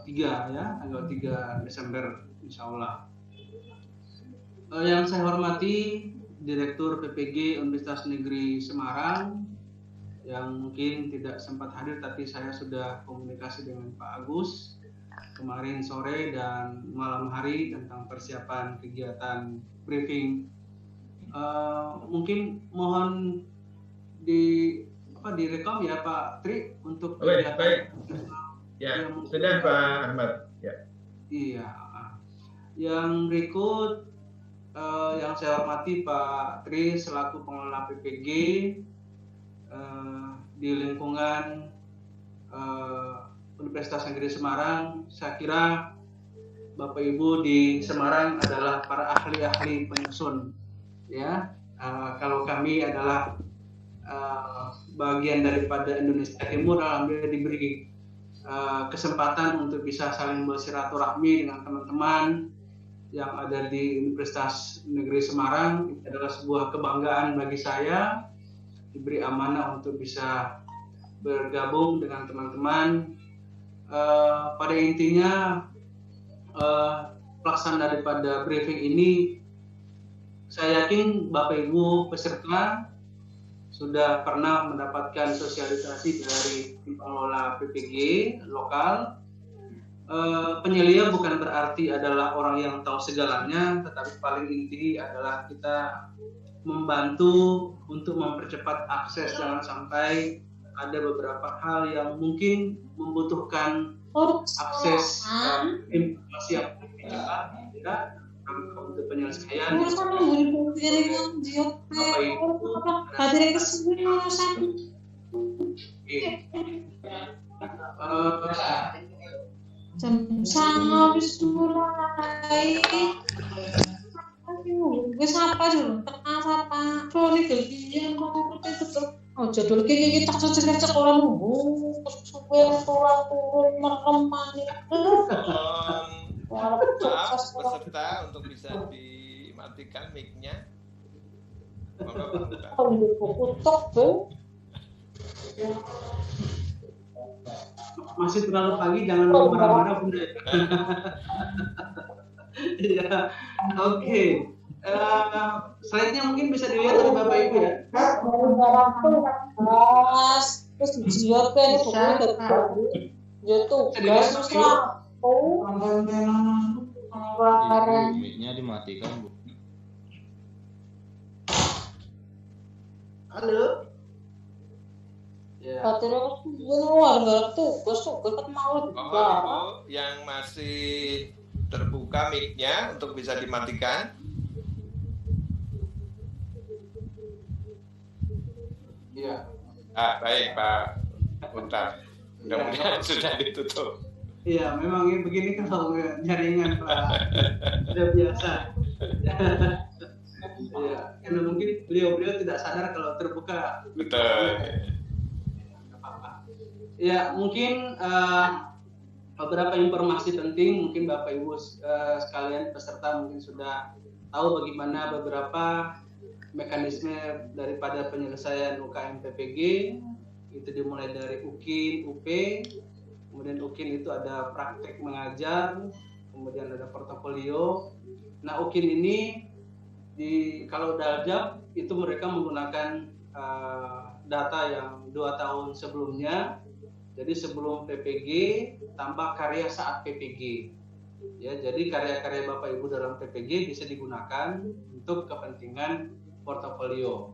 3 ya, tanggal 3 Desember insya Allah. Yang saya hormati Direktur PPG Universitas Negeri Semarang yang mungkin tidak sempat hadir, tapi saya sudah komunikasi dengan Pak Agus kemarin sore dan malam hari tentang persiapan kegiatan briefing. Mungkin mohon direkam ya Pak Tri untuk kegiatan. Baik. Ya, sudah Pak Ahmad. Ya. Iya. Yang berikut yang saya hormati Pak Tri selaku pengelola PPG di lingkungan Universitas Negeri Semarang. Saya kira Bapak Ibu di Semarang adalah para ahli-ahli penyusun, ya. Kalau kami adalah bagian daripada Indonesia Timur, alhamdulillah diberi kesempatan untuk bisa saling bersilaturahmi dengan teman-teman yang ada di Universitas Negeri Semarang. Itu adalah sebuah kebanggaan bagi saya, diberi amanah untuk bisa bergabung dengan teman-teman. Pada intinya pelaksanaan daripada briefing ini, saya yakin Bapak Ibu peserta sudah pernah mendapatkan sosialisasi dari pengelola PPG lokal. Penyelia bukan berarti adalah orang yang tahu segalanya, tetapi paling inti adalah kita membantu untuk mempercepat akses. Jangan sampai ada beberapa hal yang mungkin membutuhkan akses informasi yang lebih cepat, ya, untuk penyelesaian. Bapak Ibu, jam habis mulai. Wis apa dulu? Tengah apa? Kroni gelian kok tetep. Oh, jadwal iki tak cecek-cecek ora nunggu. Suwe ora turun meremani. Maaf peserta untuk bisa dimatikan mic-nya. Masih terlalu pagi, jangan marah-marah Bunda. Ya, oke. Slide-nya mungkin bisa dilihat oleh Bapak Ibu ya. Terus siapkan itu mic-nya dimatikan, Bu. Halo. Ya. Yang masih terbuka mic-nya untuk bisa dimatikan. Iya. Baik Pak Untar. Mudah-mudahan sudah ditutup. Iya, memang ini begini kalau jaringan Pak. Sudah biasa. Ya, karena mungkin beliau tidak sadar kalau terbuka. Betul. Ya, mungkin beberapa informasi penting mungkin Bapak Ibu sekalian peserta mungkin sudah tahu bagaimana beberapa mekanisme daripada penyelesaian UKM PPG. Itu dimulai dari UKIN, UP, kemudian UKIN itu ada praktek mengajar, kemudian ada portofolio. Nah, UKIN ini kalau Daljab itu mereka menggunakan data yang 2 tahun sebelumnya. Jadi sebelum PPG tambah karya saat PPG. Ya, jadi karya-karya Bapak Ibu dalam PPG bisa digunakan untuk kepentingan portofolio.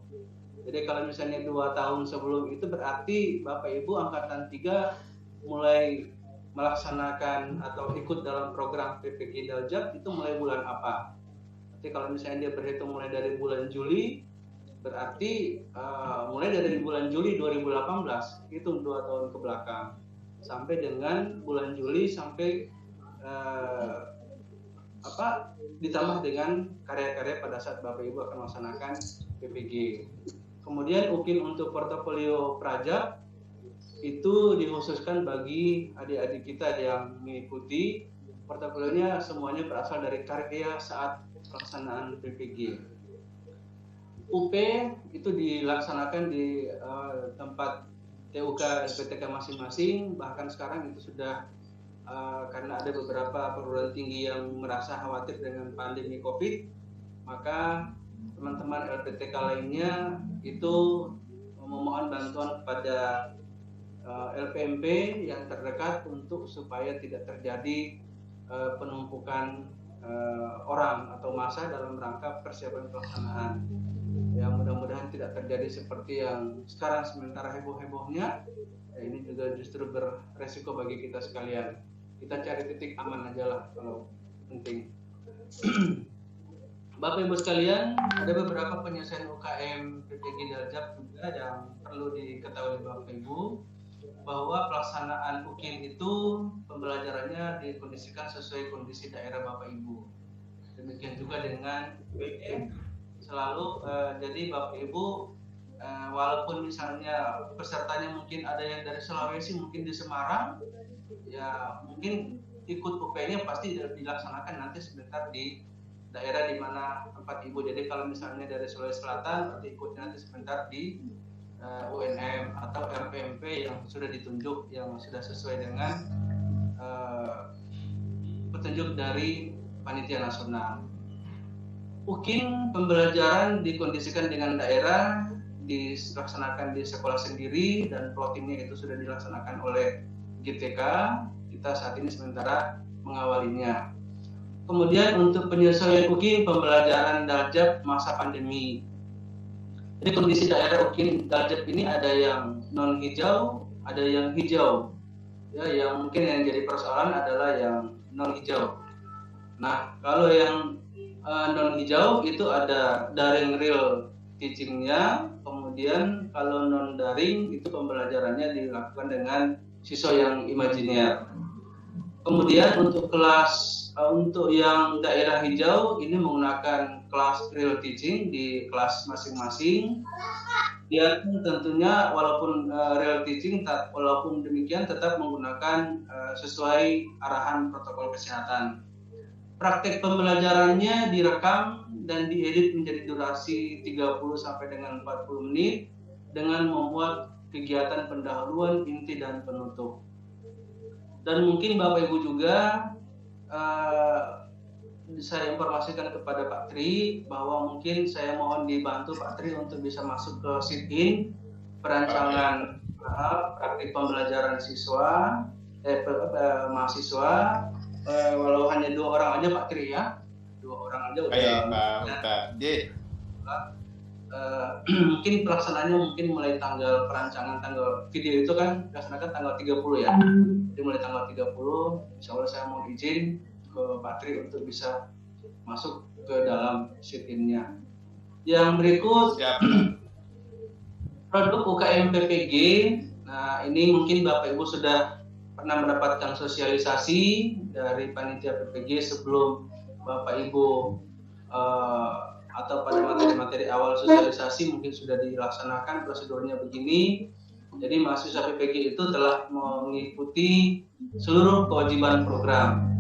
Jadi kalau misalnya 2 tahun sebelum itu berarti Bapak Ibu angkatan 3 mulai melaksanakan atau ikut dalam program PPG Daljab itu mulai bulan apa? Jadi kalau misalnya dia berhitung mulai dari bulan Juli, berarti mulai dari bulan Juli 2018, hitung 2 tahun ke belakang, sampai dengan bulan Juli sampai ditambah dengan karya-karya pada saat Bapak Ibu akan melaksanakan PPG. Kemudian UKIN untuk portofolio praja itu dikhususkan bagi adik-adik kita yang mengikuti portofolionya semuanya berasal dari karya saat pelaksanaan PPG. UP itu dilaksanakan di tempat TUK SPTK masing-masing, bahkan sekarang itu sudah karena ada beberapa perguruan tinggi yang merasa khawatir dengan pandemi COVID, maka teman-teman LPTK lainnya itu memohon bantuan kepada LPMP yang terdekat untuk supaya tidak terjadi penumpukan orang atau massa dalam rangka persiapan pelaksanaan. Ya, mudah-mudahan tidak terjadi seperti yang sekarang sementara heboh-hebohnya. Ini juga justru beresiko bagi kita sekalian. Kita cari titik aman aja lah kalau penting. Bapak Ibu sekalian, ada beberapa penyelesaian UKM PPG Daljab juga yang perlu diketahui Bapak Ibu, bahwa pelaksanaan UKIN itu pembelajarannya dikondisikan sesuai kondisi daerah Bapak Ibu. Demikian juga dengan UKM. Selalu jadi Bapak Ibu, walaupun misalnya pesertanya mungkin ada yang dari Sulawesi, mungkin di Semarang, ya mungkin ikut UP-nya pasti dilaksanakan nanti sebentar di daerah di mana tempat Ibu. Jadi kalau misalnya dari Sulawesi Selatan, nanti ikutnya nanti sebentar di UNM atau RPMP yang sudah ditunjuk, yang sudah sesuai dengan petunjuk dari panitia nasional. UKIN pembelajaran dikondisikan dengan daerah, dilaksanakan di sekolah sendiri, dan plottingnya itu sudah dilaksanakan oleh GTK. Kita saat ini sementara mengawalinya. Kemudian untuk penyesuaian UKIN pembelajaran Daljab masa pandemi. Jadi kondisi daerah UKIN Daljab ini ada yang non hijau, ada yang hijau. Ya, yang mungkin yang jadi persoalan adalah yang non hijau. Nah, kalau yang non hijau itu ada daring real teaching-nya, kemudian kalau non daring itu pembelajarannya dilakukan dengan siswa yang imajiner. Kemudian untuk untuk yang daerah hijau ini menggunakan kelas real teaching di kelas masing-masing. Dia tentunya walaupun real teaching, walaupun demikian tetap menggunakan sesuai arahan protokol kesehatan. Praktek pembelajarannya direkam dan diedit menjadi durasi 30 sampai dengan 40 menit dengan membuat kegiatan pendahuluan, inti, dan penutup. Dan mungkin Bapak Ibu juga saya informasikan kepada Pak Tri bahwa mungkin saya mohon dibantu Pak Tri untuk bisa masuk ke sit-in perancangan praktik pembelajaran siswa mahasiswa, walau hanya 2 orang aja Pak Tri ya, 2 orang aja udah. Mungkin pelaksanaannya mungkin mulai perancangan tanggal video itu kan dilaksanakan tanggal 30 ya. Jadi mulai tanggal 30 insya Allah saya mau izin ke Pak Tri untuk bisa masuk ke dalam sit-in-nya. Yang berikut produk UKM PPG. Nah, ini mungkin Bapak Ibu sudah pernah mendapatkan sosialisasi dari panitia PPG sebelum Bapak Ibu atau pada materi-materi awal sosialisasi mungkin sudah dilaksanakan prosedurnya begini. Jadi mahasiswa PPG itu telah mengikuti seluruh kewajiban program.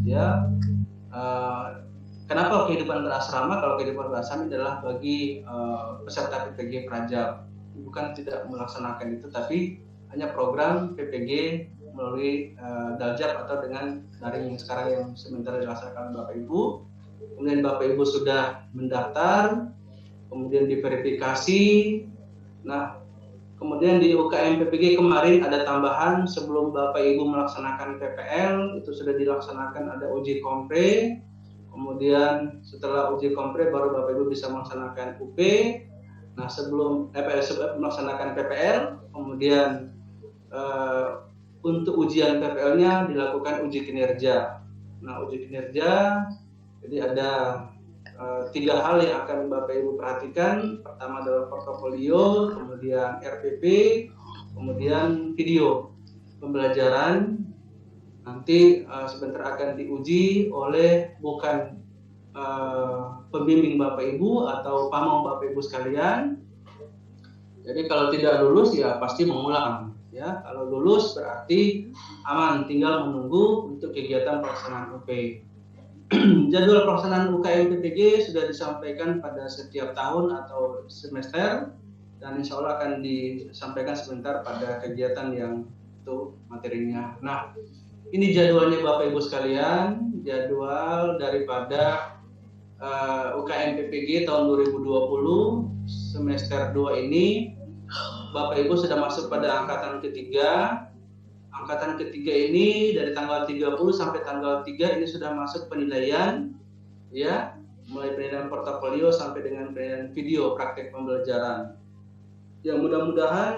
Ya, kenapa kehidupan berasrama? Kalau kehidupan berasrama adalah bagi peserta PPG Prajab, bukan tidak melaksanakan itu, tapi hanya program PPG melalui Daljab atau dengan daring yang sekarang yang sementara dilaksanakan Bapak Ibu. Kemudian Bapak Ibu sudah mendaftar, kemudian diverifikasi. Nah, kemudian di UKM PPG kemarin ada tambahan sebelum Bapak Ibu melaksanakan PPL, itu sudah dilaksanakan ada uji kompre. Kemudian setelah uji kompre baru Bapak Ibu bisa melaksanakan UP. Nah, sebelum melaksanakan PPL, kemudian untuk ujian PPL-nya dilakukan uji kinerja. Nah, uji kinerja jadi ada 3 hal yang akan Bapak Ibu perhatikan. Pertama adalah portofolio, kemudian RPP, kemudian video pembelajaran. Nanti sebentar akan diuji oleh bukan pembimbing Bapak Ibu atau pamong Bapak Ibu sekalian. Jadi kalau tidak lulus ya pasti mengulang. Ya, kalau lulus berarti aman, tinggal menunggu untuk kegiatan pelaksanaan UP. Jadwal pelaksanaan UKM PPG sudah disampaikan pada setiap tahun atau semester, dan insya Allah akan disampaikan sebentar pada kegiatan yang itu materinya. Nah, ini jadwalnya Bapak Ibu sekalian, jadwal daripada UKM PPG tahun 2020 semester 2 ini. Bapak Ibu sudah masuk pada angkatan ketiga. Angkatan ketiga ini dari tanggal 30 sampai tanggal 3 ini sudah masuk penilaian, ya, mulai penilaian portofolio sampai dengan penilaian video praktek pembelajaran. Yang mudah-mudahan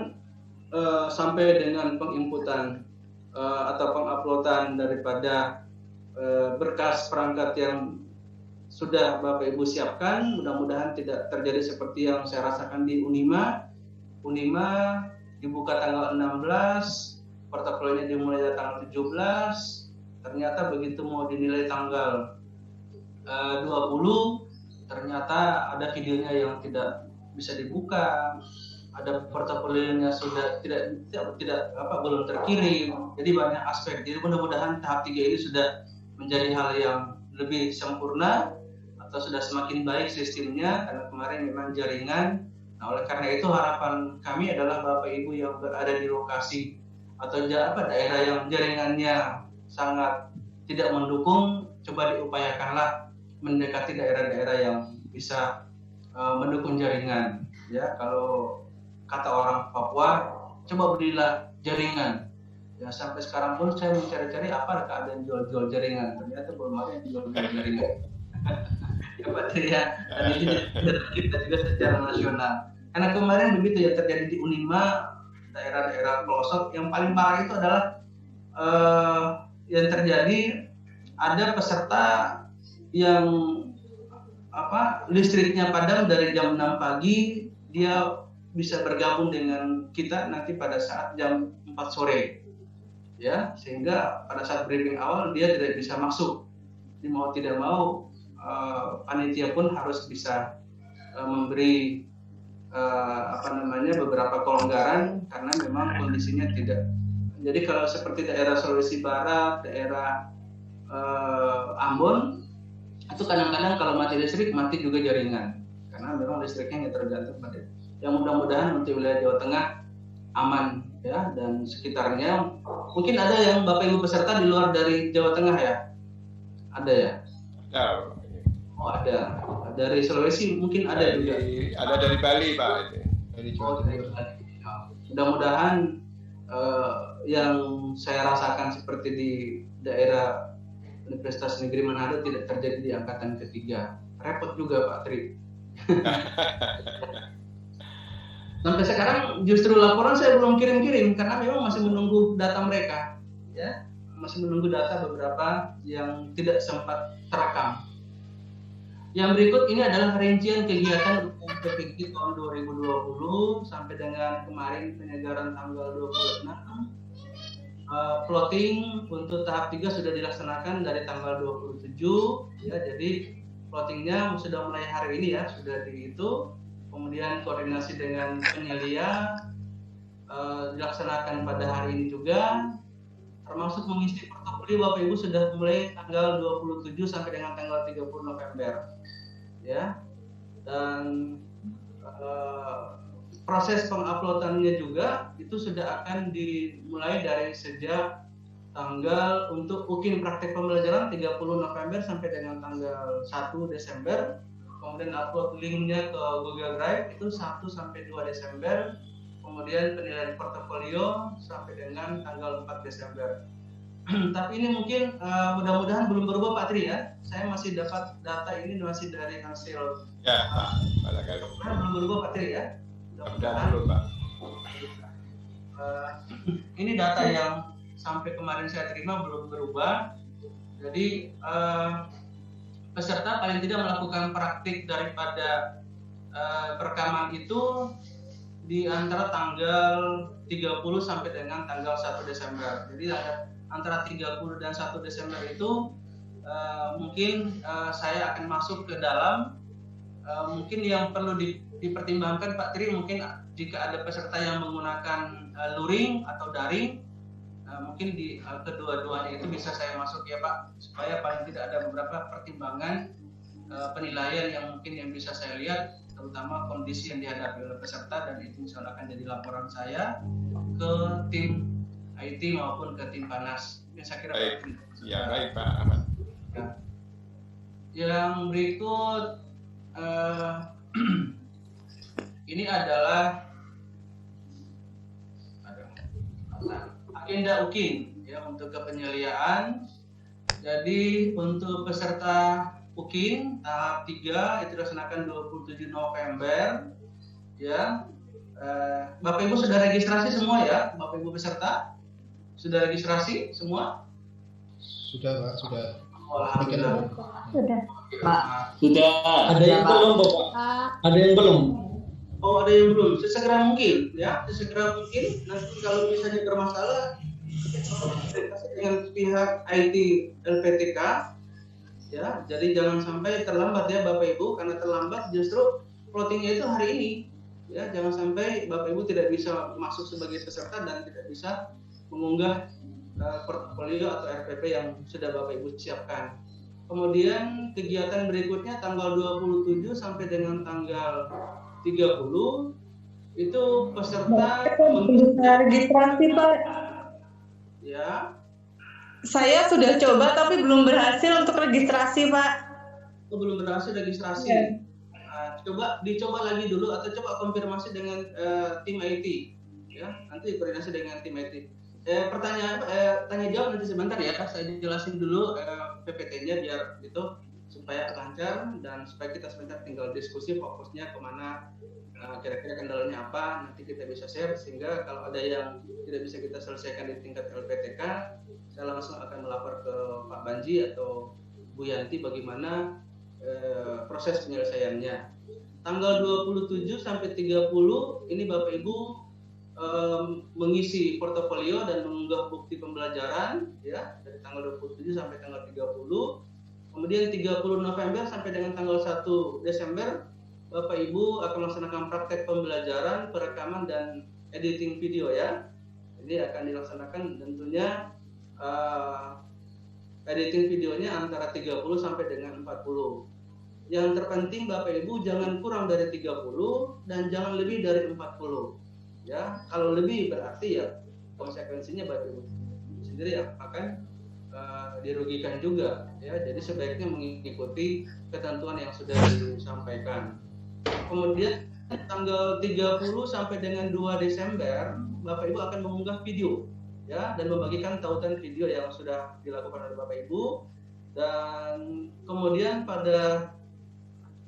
sampai dengan penginputan atau penguploadan daripada berkas perangkat yang sudah Bapak Ibu siapkan, mudah-mudahan tidak terjadi seperti yang saya rasakan di Unima. Unima dibuka tanggal 16, portofolionya dimulai dari tanggal 17, ternyata begitu mau dinilai tanggal 20, ternyata ada videonya yang tidak bisa dibuka, ada portofolionya sudah tidak belum terkirim. Jadi banyak aspek. Jadi mudah-mudahan tahap 3 ini sudah menjadi hal yang lebih sempurna atau sudah semakin baik sistemnya, karena kemarin memang jaringan. Nah, oleh karena itu harapan kami adalah Bapak Ibu yang berada di lokasi atau daerah yang jaringannya sangat tidak mendukung, coba diupayakanlah mendekati daerah-daerah yang bisa mendukung jaringan. Ya, kalau kata orang Papua, coba belilah jaringan. Ya, sampai sekarang pun saya mencari-cari apa keadaan jual-jual jaringan. Ternyata belum ada yang jual-jual jaringan. Ya Pak Tri, ya, tadi kita juga secara nasional. Karena kemarin begitu ya terjadi di Unima, daerah-daerah pelosok. Yang paling parah itu adalah yang terjadi ada peserta yang listriknya padam dari jam 6 pagi, dia bisa bergabung dengan kita nanti pada saat jam 4 sore, ya, sehingga pada saat briefing awal dia tidak bisa masuk. Jadi mau tidak mau panitia pun harus bisa memberi beberapa kelonggaran karena memang kondisinya tidak. Jadi kalau seperti daerah Sulawesi Barat, daerah Ambon, itu kadang-kadang kalau mati listrik mati juga jaringan karena memang listriknya nggak tergantung pada. Yang mudah-mudahan untuk wilayah Jawa Tengah aman, ya, dan sekitarnya. Mungkin ada yang Bapak Ibu peserta di luar dari Jawa Tengah, ya? Ada, ya? Ya. Oh, ada. Dari Sulawesi mungkin ada juga. Ada dari Bali, Pak. Dari Jawa Tengah. Mudah-mudahan yang saya rasakan seperti di daerah Universitas Negeri Manado tidak terjadi di angkatan ketiga. Repot juga Pak Tri. Sampai sekarang justru laporan saya belum kirim-kirim karena memang masih menunggu data mereka, ya, masih menunggu data beberapa yang tidak sempat terekam. Yang berikut ini adalah rincian kegiatan PPG tahun 2020 sampai dengan kemarin penyegaran tanggal 26. Plotting untuk tahap 3 sudah dilaksanakan dari tanggal 27, ya, jadi plottingnya sudah mulai hari ini, ya, sudah dihitung. Kemudian koordinasi dengan penyelia dilaksanakan pada hari ini juga, termasuk mengisi portofolio Bapak Ibu sudah mulai tanggal 27 sampai dengan tanggal 30 November, ya. Dan proses penguploadannya juga itu sudah akan dimulai dari sejak tanggal untuk UKIN praktek pembelajaran 30 November sampai dengan tanggal 1 Desember. Kemudian upload linknya ke Google Drive itu 1 sampai 2 Desember. Kemudian penilaian portofolio sampai dengan tanggal 4 Desember. Tapi ini mungkin mudah-mudahan belum berubah Pak Tri, ya. Saya masih dapat data ini masih dari hasil. Ya Pak, barangkali. Belum berubah Pak Tri, ya. Mudah-mudahan. Pak. Ini data yang sampai kemarin saya terima belum berubah. Jadi peserta paling tidak melakukan praktik daripada perekaman itu di antara tanggal 30 sampai dengan tanggal 1 Desember. Jadi antara 30 dan 1 Desember itu mungkin saya akan masuk ke dalam mungkin yang perlu dipertimbangkan Pak Tri, mungkin jika ada peserta yang menggunakan luring atau daring, mungkin di kedua-duanya itu bisa saya masuk, ya Pak, supaya paling tidak ada beberapa pertimbangan penilaian yang mungkin yang bisa saya lihat, terutama kondisi yang dihadapi oleh peserta, dan itu misalnya akan jadi laporan saya ke tim IT maupun ke tim panas. Ini saya kira baik. Ya, baik Pak Ahmad. Ya. Yang berikut ini adalah agenda UKIN ya untuk kepenyeliaan. Jadi untuk peserta UKIN tahap 3 itu dilaksanakan 27 November ya. Bapak Ibu sudah registrasi semua ya, Bapak Ibu peserta? Sudah registrasi semua? Sudah Pak, sudah. Alhamdulillah. Sudah. Pak. Sudah. Ada yang belum, Bapak? Ada yang belum? Oh, ada yang belum. Sesegera mungkin, ya. Sesegera mungkin. Nanti kalau misalnya bermasalah, dengan pihak IT LPTK, ya. Jadi jangan sampai terlambat ya, Bapak Ibu. Karena terlambat justru plottingnya itu hari ini, ya. Jangan sampai Bapak Ibu tidak bisa masuk sebagai peserta dan tidak bisa mengunggah portfolio atau RPP yang sudah Bapak Ibu siapkan. Kemudian kegiatan berikutnya tanggal 27 sampai dengan tanggal 30 itu peserta registrasi Pak. Ya. Saya sudah coba tapi belum berhasil untuk registrasi Pak. Oh, belum berhasil registrasi. Ya. Dicoba lagi dulu atau coba konfirmasi dengan tim IT. Ya, nanti koordinasi dengan tim IT. Tanya jawab nanti sebentar ya, saya jelasin dulu PPT-nya biar itu supaya lancar dan supaya kita sebentar tinggal diskusi fokusnya kemana, kira-kira kendalanya apa, nanti kita bisa share sehingga kalau ada yang tidak bisa kita selesaikan di tingkat LPTK, saya langsung akan melapor ke Pak Banji atau Bu Yanti bagaimana proses penyelesaiannya. Tanggal 27 sampai 30 ini Bapak Ibu mengisi portofolio dan mengunggah bukti pembelajaran ya dari tanggal 27 sampai tanggal 30. Kemudian 30 November sampai dengan tanggal 1 Desember Bapak Ibu akan melaksanakan praktek pembelajaran, perekaman dan editing video ya. Ini akan dilaksanakan tentunya editing videonya antara 30 sampai dengan 40. Yang terpenting Bapak Ibu jangan kurang dari 30 dan jangan lebih dari 40. Ya, kalau lebih berarti ya konsekuensinya Bapak Ibu sendiri akan dirugikan juga ya. Jadi sebaiknya mengikuti ketentuan yang sudah disampaikan. Kemudian tanggal 30 sampai dengan 2 Desember Bapak Ibu akan mengunggah video ya dan membagikan tautan video yang sudah dilakukan oleh Bapak Ibu. Dan kemudian pada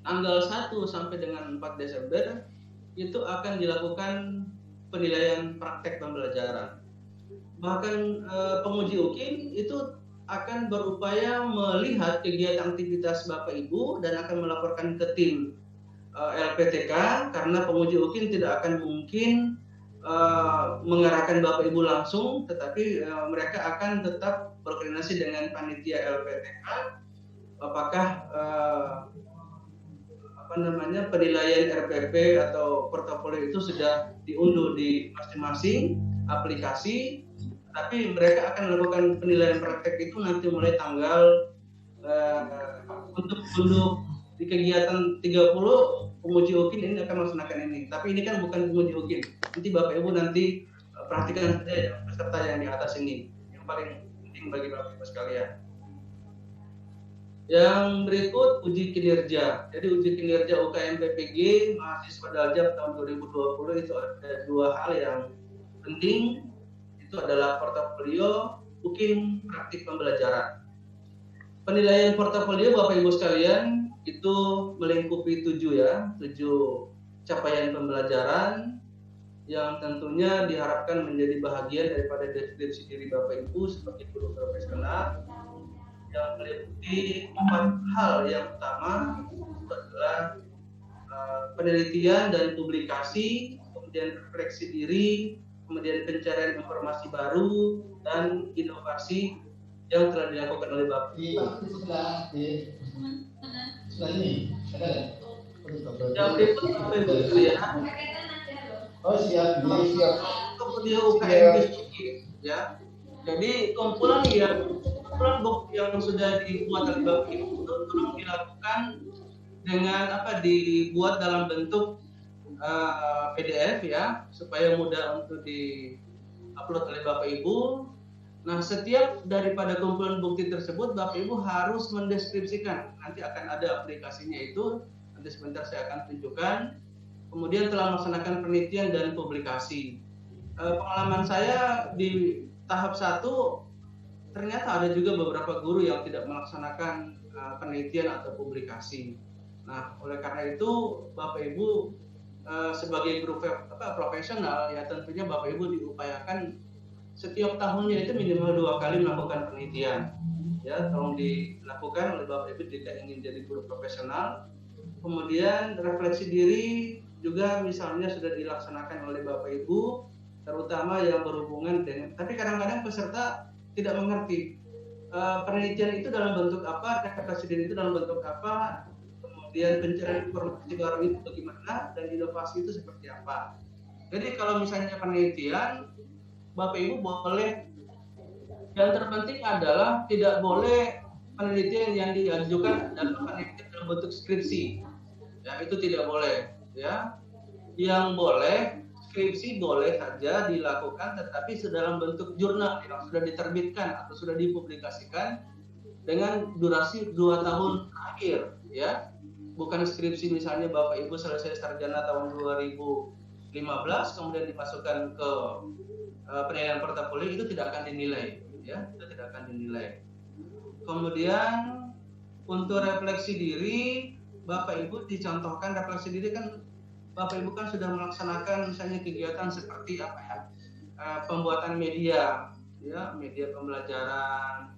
tanggal 1 sampai dengan 4 Desember itu akan dilakukan penilaian praktek pembelajaran. Bahkan penguji UKIN itu akan berupaya melihat kegiatan aktivitas Bapak Ibu dan akan melaporkan ke tim LPTK karena penguji UKIN tidak akan mungkin mengarahkan Bapak Ibu langsung, tetapi mereka akan tetap berkoordinasi dengan panitia LPTK apakah penilaian RPP atau portofolio itu sudah diunduh di masing-masing aplikasi, tapi mereka akan melakukan penilaian praktek itu nanti mulai tanggal untuk di kegiatan 30 penguji UKIN ini akan melaksanakan ini. Tapi ini kan bukan penguji UKIN. Nanti Bapak Ibu nanti perhatikan saja ya, peserta yang di atas ini yang paling penting bagi Bapak Ibu sekalian. Yang berikut uji kinerja. Jadi uji kinerja UKM PPG mahasiswa Daljab tahun 2020 itu ada dua hal yang penting. Itu adalah portofolio UKIN praktik pembelajaran. Penilaian portofolio Bapak Ibu sekalian itu melingkupi 7 capaian pembelajaran yang tentunya diharapkan menjadi bahagian daripada deskripsi diri Bapak Ibu sebagai guru profesional. Yang meliputi 4 hal yang utama itu adalah penelitian dan publikasi, kemudian refleksi diri, kemudian pencarian informasi baru dan inovasi yang telah dilakukan oleh Bapak. Yang berikut Bapak Ibu sekalian. Oh siap. Kemudian UKM ya. Jadi kumpulan buku yang sudah dibuat oleh Bapak Ibu itu tolong dilakukan dengan dibuat dalam bentuk PDF ya supaya mudah untuk upload oleh Bapak Ibu. Nah, setiap daripada kumpulan bukti tersebut Bapak Ibu harus mendeskripsikan. Nanti akan ada aplikasinya itu, nanti sebentar saya akan tunjukkan. Kemudian telah melaksanakan penelitian dan publikasi. Pengalaman saya di tahap 1, ternyata ada juga beberapa guru yang tidak melaksanakan penelitian atau publikasi. Nah, oleh karena itu Bapak Ibu sebagai guru profesional ya tentunya Bapak Ibu diupayakan setiap tahunnya itu minimal 2 kali melakukan penelitian. Ya, tolong dilakukan oleh Bapak Ibu jika ingin jadi guru profesional. Kemudian refleksi diri juga misalnya sudah dilaksanakan oleh Bapak Ibu, terutama yang berhubungan dengan. Tapi kadang-kadang peserta tidak mengerti penelitian itu dalam bentuk apa, refleksi diri itu dalam bentuk apa, kemudian pencarian informasi baru itu bagaimana, dan inovasi itu seperti apa. Jadi kalau misalnya penelitian, Bapak Ibu boleh, yang terpenting adalah tidak boleh penelitian yang diajukan dalam penelitian dalam bentuk skripsi, ya itu tidak boleh, ya. Yang boleh skripsi boleh saja dilakukan, tetapi dalam bentuk jurnal yang sudah diterbitkan atau sudah dipublikasikan dengan durasi 2 tahun terakhir, ya. Bukan skripsi misalnya Bapak Ibu selesai sarjana tahun 2015 kemudian dimasukkan ke penilaian portofolio, itu tidak akan dinilai, ya, itu tidak akan dinilai. Kemudian untuk refleksi diri, Bapak Ibu dicontohkan refleksi diri kan Bapak Ibu kan sudah melaksanakan misalnya kegiatan seperti apa ya, pembuatan media, ya, media pembelajaran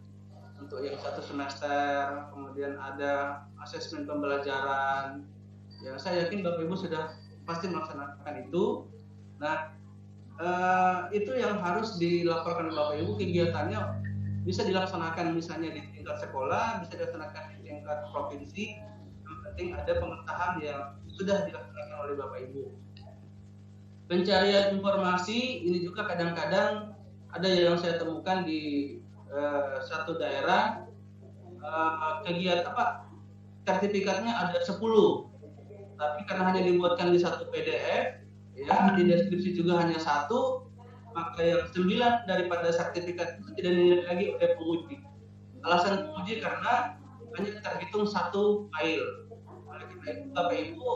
untuk yang 1 semester, kemudian ada asesmen pembelajaran. Ya, saya yakin Bapak Ibu sudah pasti melaksanakan itu. Nah, itu yang harus dilaporkan Bapak Ibu, kegiatannya bisa dilaksanakan misalnya di tingkat sekolah, bisa dilaksanakan di tingkat provinsi. Yang penting ada pementahan yang sudah dilaksanakan oleh Bapak Ibu. Pencarian informasi ini juga kadang-kadang ada yang saya temukan di satu daerah, kegiatan sertifikatnya ada 10, tapi karena hanya dibuatkan di satu PDF, ya, di deskripsi juga hanya 1, maka yang 9 daripada sertifikat itu tidak dinilai lagi oleh penguji. Alasan penguji karena hanya terhitung 1 file. Oleh karena itu Bapak Ibu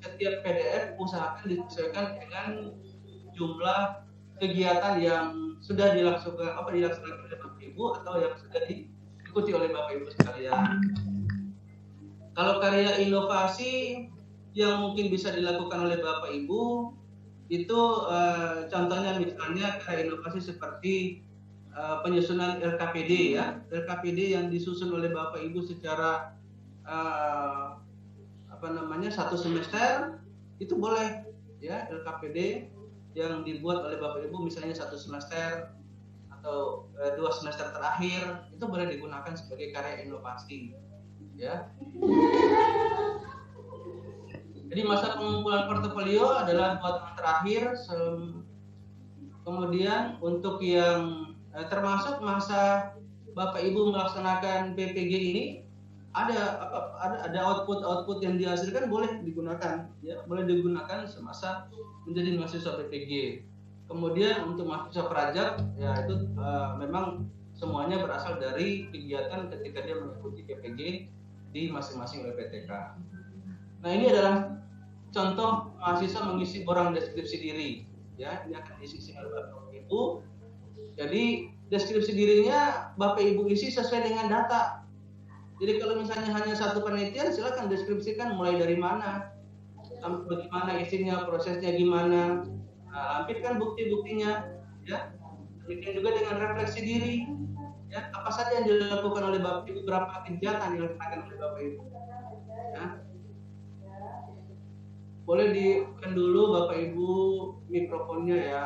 setiap PDF usahakan disesuaikan dengan jumlah kegiatan yang sudah dilaksanakan oleh Bapak Ibu atau yang sudah diikuti oleh Bapak Ibu sekalian. Kalau karya inovasi yang mungkin bisa dilakukan oleh Bapak Ibu itu contohnya misalnya karya inovasi seperti penyusunan LKPD, ya, LKPD yang disusun oleh Bapak Ibu secara 1 semester itu boleh, ya, LKPD yang dibuat oleh Bapak Ibu misalnya 1 semester atau 2 semester terakhir itu boleh digunakan sebagai karya inovasi, ya. Jadi masa pengumpulan portofolio adalah 2 tahun terakhir. Kemudian untuk yang termasuk masa Bapak Ibu melaksanakan PPG ini ada output yang dihasilkan boleh digunakan, ya, boleh digunakan semasa menjadi mahasiswa PPG. Kemudian untuk mahasiswa prajak, ya itu memang semuanya berasal dari kegiatan ketika dia mengikuti PPG di masing-masing LPTK. Nah, ini adalah contoh mahasiswa mengisi borang deskripsi diri, ya, ini akan diisi oleh Bapak Ibu. Jadi deskripsi dirinya Bapak Ibu isi sesuai dengan data. Jadi kalau misalnya hanya 1 penelitian, silakan deskripsikan mulai dari mana, bagaimana isinya, prosesnya gimana, lampirkan bukti-buktinya, ya. Demikian juga dengan refleksi diri, ya, apa saja yang dilakukan oleh Bapak Ibu, berapa kegiatan yang dilakukan oleh Bapak Ibu, ya. Boleh di-on dulu Bapak Ibu mikrofonnya, ya.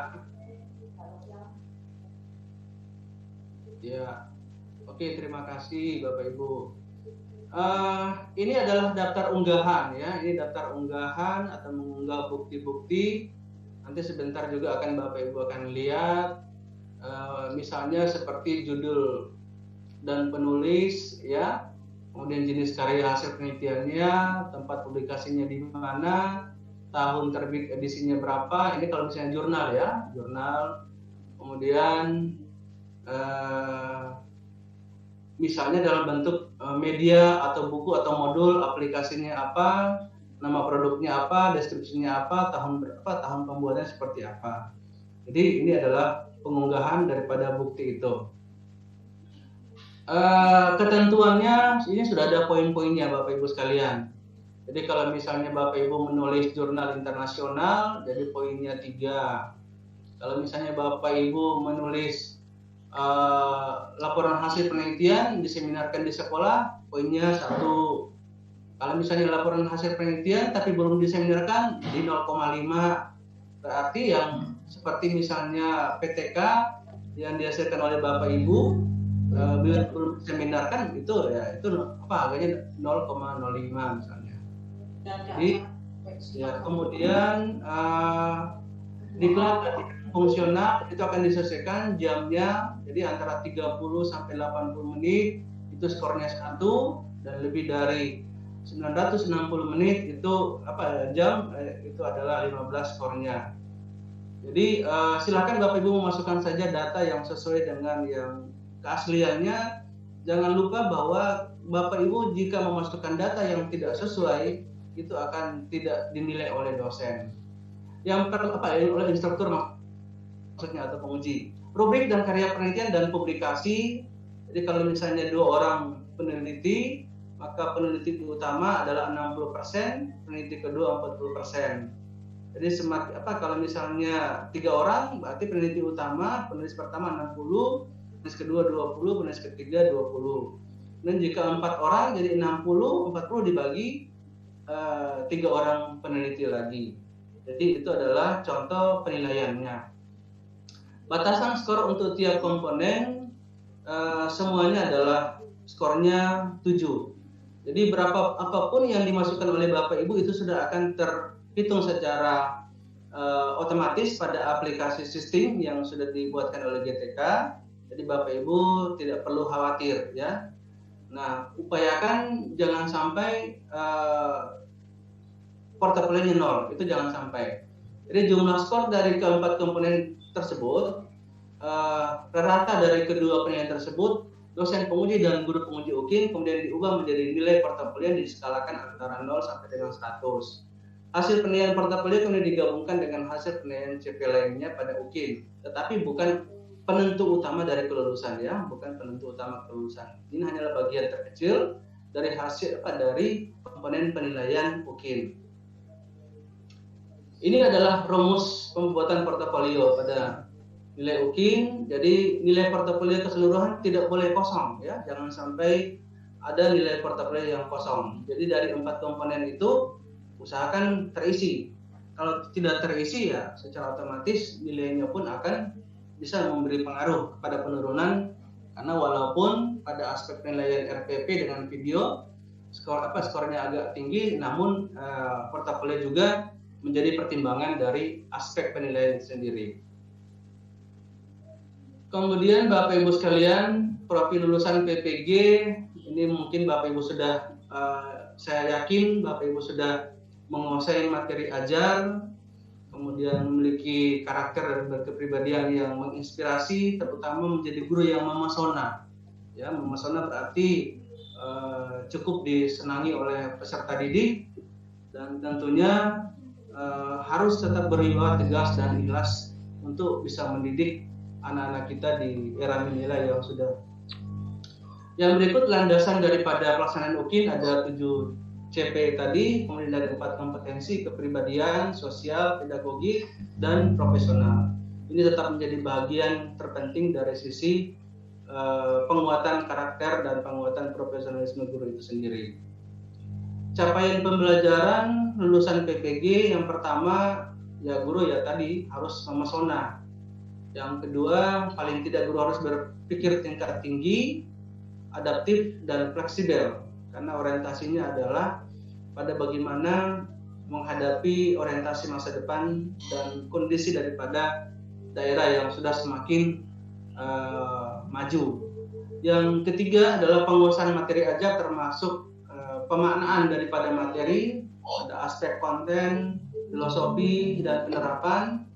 Ya, oke, terima kasih Bapak Ibu. Ini adalah daftar unggahan, ya. Ini daftar unggahan atau mengunggah bukti-bukti. Nanti sebentar juga akan Bapak Ibu akan lihat, misalnya seperti judul dan penulis, ya. Kemudian jenis karya hasil penelitiannya, tempat publikasinya di mana, tahun terbit edisinya berapa. Ini kalau misalnya jurnal, ya, jurnal. kemudian misalnya dalam bentuk media atau buku atau modul, aplikasinya apa, nama produknya apa, deskripsinya apa, tahun berapa, tahun pembuatannya seperti apa. Jadi ini adalah pengunggahan daripada bukti itu. Ketentuannya ini sudah ada poin-poinnya Bapak Ibu sekalian. Jadi kalau misalnya Bapak Ibu menulis jurnal internasional, jadi poinnya 3. Kalau misalnya Bapak Ibu menulis laporan hasil penelitian diseminarkan di sekolah, poinnya 1. Kalau misalnya laporan hasil penelitian tapi belum diseminarkan di 0,5. Berarti yang seperti misalnya PTK yang dihasilkan oleh Bapak Ibu bila belum diseminarkan itu ya itu harganya 0,05 misalnya. Jadi ya kemudian diklat fungsional itu akan diselesaikan jamnya, jadi antara 30 sampai 80 menit itu skornya 1, dan lebih dari 960 menit itu jam itu adalah 15 skornya. Jadi silakan Bapak Ibu memasukkan saja data yang sesuai dengan yang keasliannya. Jangan lupa bahwa Bapak Ibu jika memasukkan data yang tidak sesuai itu akan tidak dinilai oleh dosen. Yang oleh instruktur maksudnya atau penguji. Rubrik dan karya penelitian dan publikasi. Jadi kalau misalnya 2 orang peneliti, maka peneliti utama adalah 60%, peneliti kedua 40%. Jadi kalau misalnya 3 orang, berarti peneliti utama, penulis pertama 60, penulis kedua 20, penulis ketiga 20. Dan jika 4 orang jadi 60, 40 dibagi 3 orang peneliti lagi. Jadi itu adalah contoh penilaiannya. Batasan skor untuk tiap komponen semuanya adalah skornya 7. Jadi apapun yang dimasukkan oleh Bapak Ibu itu sudah akan terhitung secara otomatis pada aplikasi sistem yang sudah dibuatkan oleh GTK. Jadi Bapak Ibu tidak perlu khawatir ya. Nah, upayakan jangan sampai portofolionya 0, itu jangan sampai. Jadi jumlah skor dari keempat komponen tersebut, rata dari kedua penilaian tersebut, dosen penguji dan guru penguji UKIN kemudian diubah menjadi nilai portofolio yang diskalakan antara 0 sampai dengan 100. Hasil penilaian portofolio kemudian digabungkan dengan hasil penilaian CP lainnya pada UKIN, tetapi bukan penentu utama dari kelulusan ya, bukan penentu utama kelulusan. Ini hanyalah bagian terkecil dari hasil dari komponen penilaian UKIN. Ini adalah rumus pembuatan portofolio pada nilai UKIN. Jadi nilai portofolio keseluruhan tidak boleh kosong ya, jangan sampai ada nilai portofolio yang kosong. Jadi dari 4 komponen itu usahakan terisi. Kalau tidak terisi ya secara otomatis nilainya pun akan bisa memberi pengaruh kepada penurunan, karena walaupun pada aspek penilaian RPP dengan video skornya agak tinggi, namun portofolio juga menjadi pertimbangan dari aspek penilaian sendiri. Kemudian Bapak Ibu sekalian, profil lulusan PPG ini mungkin Bapak Ibu sudah, saya yakin Bapak Ibu sudah menguasai materi ajar, kemudian memiliki karakter dan berkepribadian yang menginspirasi, terutama menjadi guru yang memesona. Ya, memesona berarti cukup disenangi oleh peserta didik, dan tentunya harus tetap berwibawa tegas dan ikhlas untuk bisa mendidik anak-anak kita di era milenial yang sudah. Yang berikut landasan daripada pelaksanaan UKIN ada 7 CP tadi, kemudian ada 4 kompetensi: kepribadian, sosial, pedagogik, dan profesional. Ini tetap menjadi bagian terpenting dari sisi penguatan karakter dan penguatan profesionalisme guru itu sendiri. Capaian pembelajaran lulusan PPG yang pertama ya guru ya tadi harus memesona. Yang kedua paling tidak guru harus berpikir tingkat tinggi, adaptif dan fleksibel, karena orientasinya adalah pada bagaimana menghadapi orientasi masa depan dan kondisi daripada daerah yang sudah semakin maju. Yang ketiga adalah penguasaan materi ajar, termasuk pemaknaan daripada materi, ada aspek konten, filosofi, dan penerapan.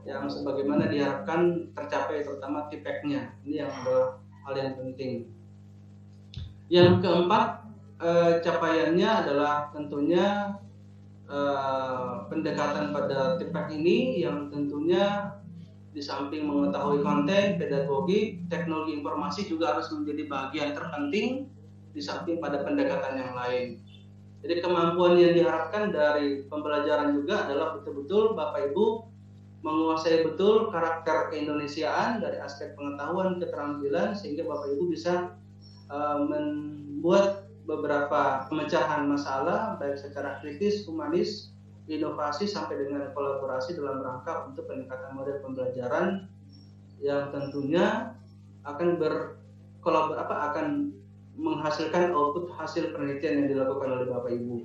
yang sebagaimana diharapkan tercapai, terutama TPEC-nya. Ini yang adalah hal yang penting. Yang keempat, capaiannya adalah tentunya pendekatan pada TPEC ini yang tentunya di samping mengetahui konten, pedagogi, teknologi informasi juga harus menjadi bagian terpenting di samping pada pendekatan yang lain. Jadi kemampuan yang diharapkan dari pembelajaran juga adalah betul-betul Bapak Ibu menguasai betul karakter keindonesiaan dari aspek pengetahuan, keterampilan, sehingga Bapak Ibu bisa membuat beberapa pemecahan masalah baik secara kritis, humanis, inovasi sampai dengan kolaborasi dalam rangka untuk peningkatan model pembelajaran yang tentunya akan akan menghasilkan output hasil penelitian yang dilakukan oleh Bapak Ibu.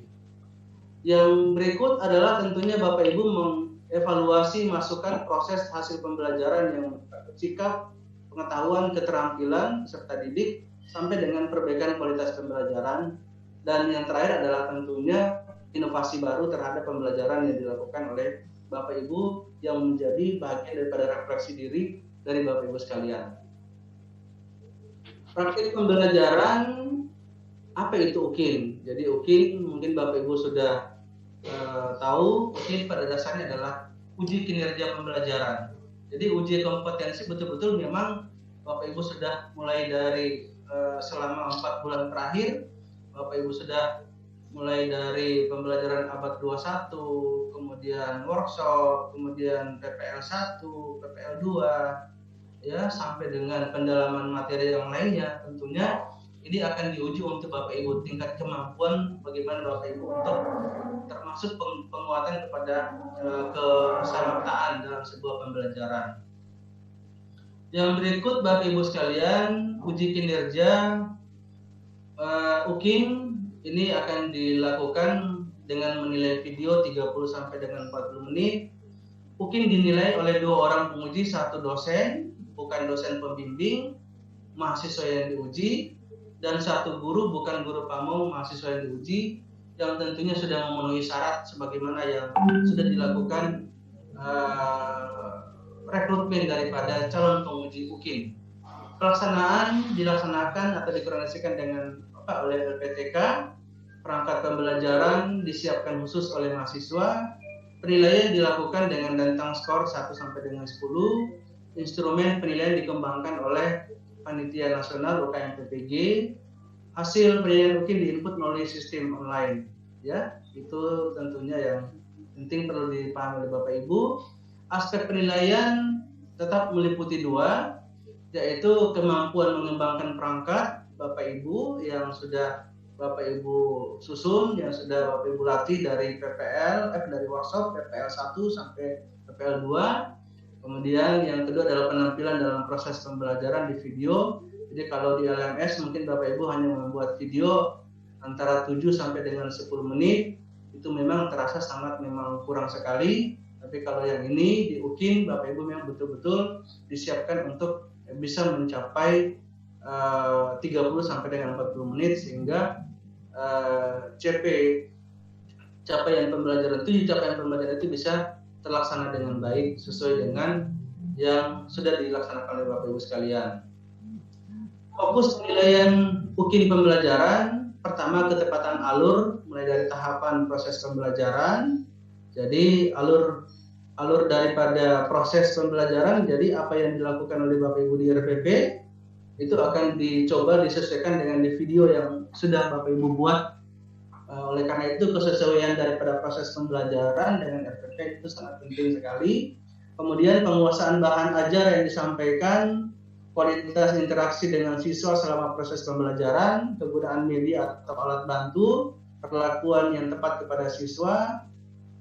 Yang berikut adalah tentunya Bapak Ibu mengevaluasi masukan proses hasil pembelajaran yang sikap, pengetahuan, keterampilan, serta didik sampai dengan perbaikan kualitas pembelajaran. Dan yang terakhir adalah tentunya inovasi baru terhadap pembelajaran yang dilakukan oleh Bapak Ibu yang menjadi bagian daripada refleksi diri dari Bapak Ibu sekalian. Praktik pembelajaran, apa itu UKIN? Jadi UKIN mungkin Bapak Ibu sudah tahu, UKIN pada dasarnya adalah uji kinerja pembelajaran. Jadi uji kompetensi betul-betul memang Bapak Ibu sudah mulai dari selama 4 bulan terakhir, Bapak Ibu sudah mulai dari pembelajaran abad 21, kemudian workshop, kemudian PPL 1, PPL 2, ya, sampai dengan pendalaman materi yang lainnya. Tentunya ini akan diuji untuk Bapak Ibu tingkat kemampuan bagaimana Bapak Ibu untuk termasuk penguatan kepada kesamaptaan dalam sebuah pembelajaran. Yang berikut Bapak Ibu sekalian, uji kinerja UKIN ini akan dilakukan dengan menilai video 30 sampai dengan 40 menit. UKIN dinilai oleh 2 orang penguji, 1 dosen, bukan dosen pembimbing, mahasiswa yang diuji, dan 1 guru, bukan guru pamong, mahasiswa yang diuji, yang tentunya sudah memenuhi syarat sebagaimana yang sudah dilakukan rekrutmen daripada calon penguji UKIN. Pelaksanaan dilaksanakan atau dikoordinasikan dengan oleh LPTK, perangkat pembelajaran disiapkan khusus oleh mahasiswa, penilaian dilakukan dengan tentang skor 1 sampai dengan 10, instrumen penilaian dikembangkan oleh Panitia Nasional UKM PPG, hasil penilaian UKIN diinput melalui sistem online. Ya, itu tentunya yang penting perlu dipahami oleh Bapak Ibu. Aspek penilaian tetap meliputi 2, yaitu kemampuan mengembangkan perangkat Bapak Ibu yang sudah Bapak Ibu susun, yang sudah Bapak Ibu latih dari dari workshop PPL 1 sampai PPL 2. Kemudian yang kedua adalah penampilan dalam proses pembelajaran di video. Jadi kalau di LMS mungkin Bapak Ibu hanya membuat video antara 7 sampai dengan 10 menit, itu memang terasa sangat memang kurang sekali. Tapi kalau yang ini di UKIN Bapak Ibu memang betul-betul disiapkan untuk bisa mencapai 30 sampai dengan 40 menit sehingga CP capaian pembelajaran itu bisa terlaksana dengan baik sesuai dengan yang sudah dilaksanakan oleh Bapak Ibu sekalian. Fokus penilaian UKIN pembelajaran, pertama ketepatan alur mulai dari tahapan proses pembelajaran. Jadi alur daripada proses pembelajaran, jadi apa yang dilakukan oleh Bapak Ibu di RPP itu akan dicoba disesuaikan dengan di video yang sudah Bapak Ibu buat. Oleh karena itu kesesuaian daripada proses pembelajaran dengan RPP itu sangat penting sekali. Kemudian penguasaan bahan ajar yang disampaikan, kualitas interaksi dengan siswa selama proses pembelajaran, kegunaan media atau alat bantu, perlakuan yang tepat kepada siswa,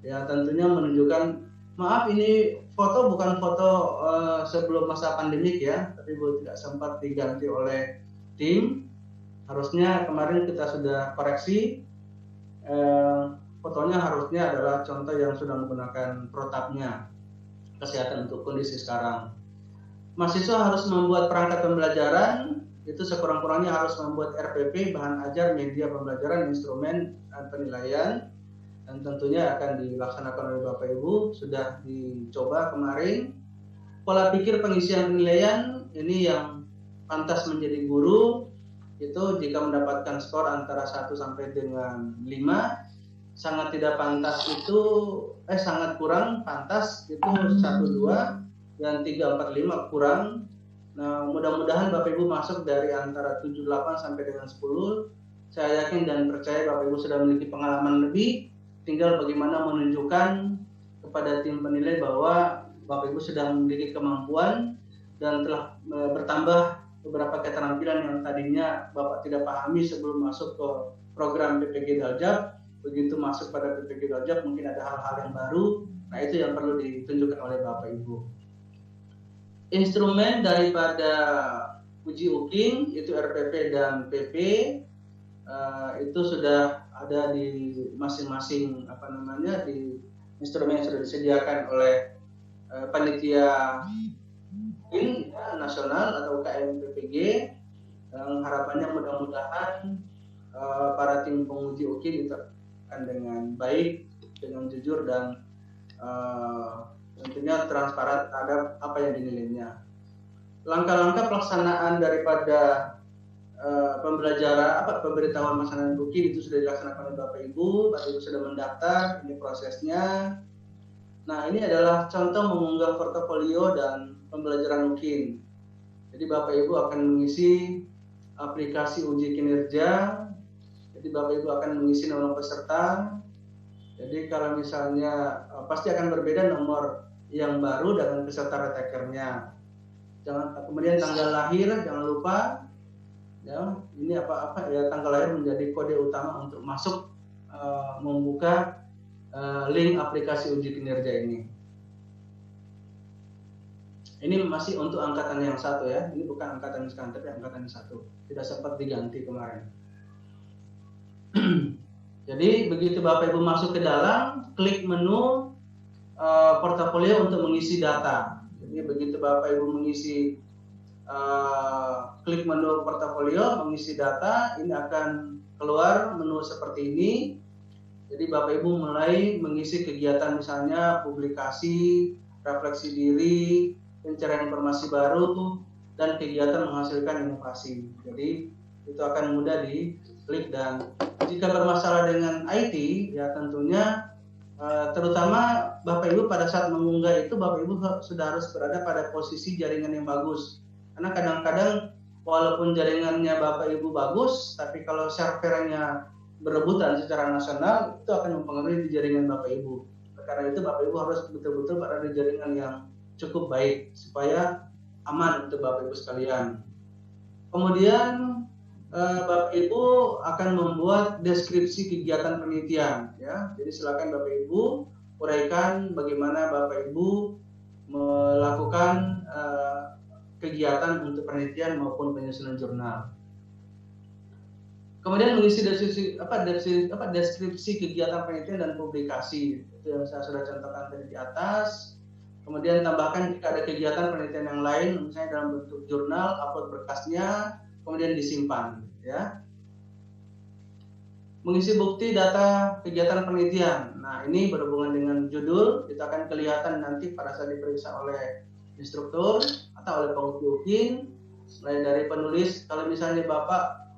ya tentunya menunjukkan, maaf ini foto bukan foto sebelum masa pandemik ya, tapi tidak sempat diganti oleh tim. Harusnya kemarin kita sudah koreksi, fotonya harusnya adalah contoh yang sudah menggunakan protapnya kesehatan untuk kondisi sekarang. Mahasiswa harus membuat perangkat pembelajaran, itu sekurang-kurangnya harus membuat RPP, bahan ajar, media pembelajaran, instrumen, dan penilaian. dan tentunya akan dilaksanakan oleh Bapak Ibu. Sudah dicoba kemarin. Pola pikir pengisian penilaian ini yang pantas menjadi guru itu jika mendapatkan skor antara 1 sampai dengan 5, sangat tidak pantas itu sangat kurang, pantas itu 1, 2, dan 3, 4, 5 kurang. Nah, mudah-mudahan Bapak Ibu masuk dari antara 7, 8 sampai dengan 10. Saya yakin dan percaya Bapak Ibu sudah memiliki pengalaman lebih, tinggal bagaimana menunjukkan kepada tim penilai bahwa Bapak Ibu sudah memiliki kemampuan dan telah bertambah beberapa keterampilan yang tadinya Bapak tidak pahami sebelum masuk ke program PPG Daljab. Begitu masuk pada PPG Daljab mungkin ada hal-hal yang baru. Nah, itu yang perlu ditunjukkan oleh Bapak Ibu. Instrumen daripada uji UKIN itu RPP dan PP itu sudah ada di masing-masing di instrumen yang sudah disediakan oleh panitia UKIN nasional atau UKM PPG. Harapannya mudah-mudahan para tim penguji UKIN itu akan dengan baik, dengan jujur dan tentunya transparan terhadap apa yang dinilainya. Langkah-langkah pelaksanaan daripada pembelajaran pemberitahuan melaksanakan UKIN itu sudah dilaksanakan oleh Bapak Ibu sudah mendaftar, ini prosesnya. Nah, ini adalah contoh mengunggah portofolio dan pembelajaran UKIN. Jadi Bapak Ibu akan mengisi aplikasi uji kinerja. Jadi Bapak Ibu akan mengisi nomor peserta. Jadi kalau misalnya pasti akan berbeda nomor yang baru dengan peserta retakernya. Kemudian tanggal lahir jangan lupa. Ya, ini tanggal lahir menjadi kode utama untuk masuk membuka link aplikasi uji kinerja ini. Ini masih untuk angkatan yang 1 ya. Ini bukan angkatan yang sekarang tapi angkatan yang 1. Tidak sempat diganti kemarin. Jadi begitu Bapak Ibu masuk ke dalam, klik menu portofolio untuk mengisi data. Jadi begitu Bapak Ibu mengisi klik menu portofolio, mengisi data, ini akan keluar menu seperti ini. Jadi Bapak Ibu mulai mengisi kegiatan misalnya publikasi, refleksi diri, pencarian informasi baru, dan kegiatan menghasilkan inovasi. Jadi itu akan mudah diklik. Dan jika bermasalah dengan IT, ya tentunya terutama Bapak Ibu pada saat mengunggah itu Bapak Ibu sudah harus berada pada posisi jaringan yang bagus. Karena kadang-kadang walaupun jaringannya Bapak Ibu bagus, tapi kalau servernya berebutan secara nasional, itu akan mempengaruhi di jaringan Bapak Ibu. Karena itu Bapak Ibu harus betul-betul berada di jaringan yang cukup baik supaya aman untuk Bapak Ibu sekalian. Kemudian Bapak Ibu akan membuat deskripsi kegiatan penelitian, ya. Jadi silakan Bapak Ibu uraikan bagaimana Bapak Ibu melakukan kegiatan untuk penelitian maupun penyusunan jurnal. Kemudian mengisi deskripsi kegiatan penelitian dan publikasi, itu yang saya sudah contohkan tadi di atas. Kemudian tambahkan jika ada kegiatan penelitian yang lain, misalnya dalam bentuk jurnal, upload berkasnya, kemudian disimpan, ya. Mengisi bukti data kegiatan penelitian. Nah, ini berhubungan dengan judul, itu akan kelihatan nanti pada saat diperiksa oleh instruktur atau oleh penguji UKIN. Mulai dari penulis, kalau misalnya Bapak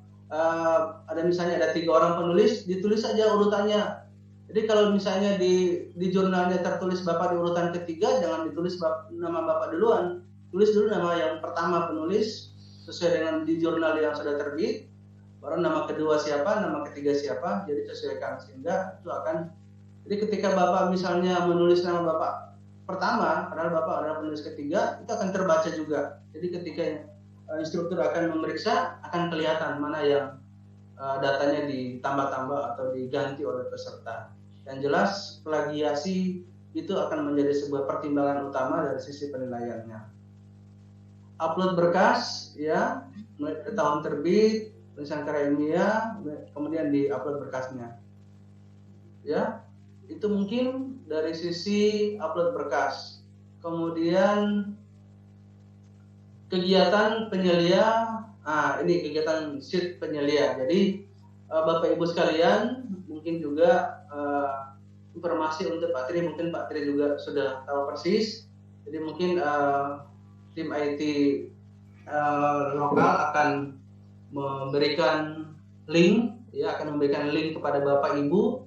ada 3 orang penulis, ditulis saja urutannya. Jadi kalau misalnya di jurnalnya tertulis Bapak di urutan ketiga, jangan ditulis nama Bapak duluan. Tulis dulu nama yang pertama penulis sesuai dengan di jurnal yang sudah terbit. Baru nama kedua siapa, nama ketiga siapa, jadi sesuaikan sehingga itu akan. Jadi ketika Bapak misalnya menulis nama Bapak pertama, padahal Bapak adalah penulis ketiga, itu akan terbaca juga. Jadi ketika instruktur akan memeriksa, akan kelihatan mana yang datanya ditambah-tambah atau diganti oleh peserta. Yang jelas plagiasi itu akan menjadi sebuah pertimbangan utama dari sisi penilaiannya. Upload berkas, ya, mulai dari tahun terbit, tulisan karya ilmiah, kemudian di-upload berkasnya. Ya, itu mungkin dari sisi upload berkas. Kemudian kegiatan penyelia, ini kegiatan sheet penyelia. Jadi Bapak Ibu sekalian mungkin juga informasi untuk Pak Tri, mungkin Pak Tri juga sudah tahu persis. Jadi mungkin tim IT lokal akan memberikan link, ya, akan memberikan link kepada Bapak Ibu,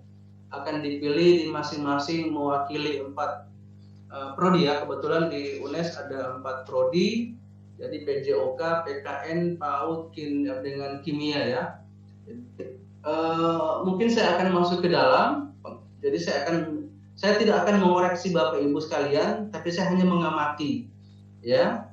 akan dipilih di masing-masing mewakili 4 prodi, ya. Kebetulan di UNES ada 4 prodi, jadi PJOK, PKN, PAUD, dengan kimia, ya. Mungkin saya akan masuk ke dalam. Jadi saya tidak akan mengoreksi Bapak Ibu sekalian, tapi saya hanya mengamati, ya.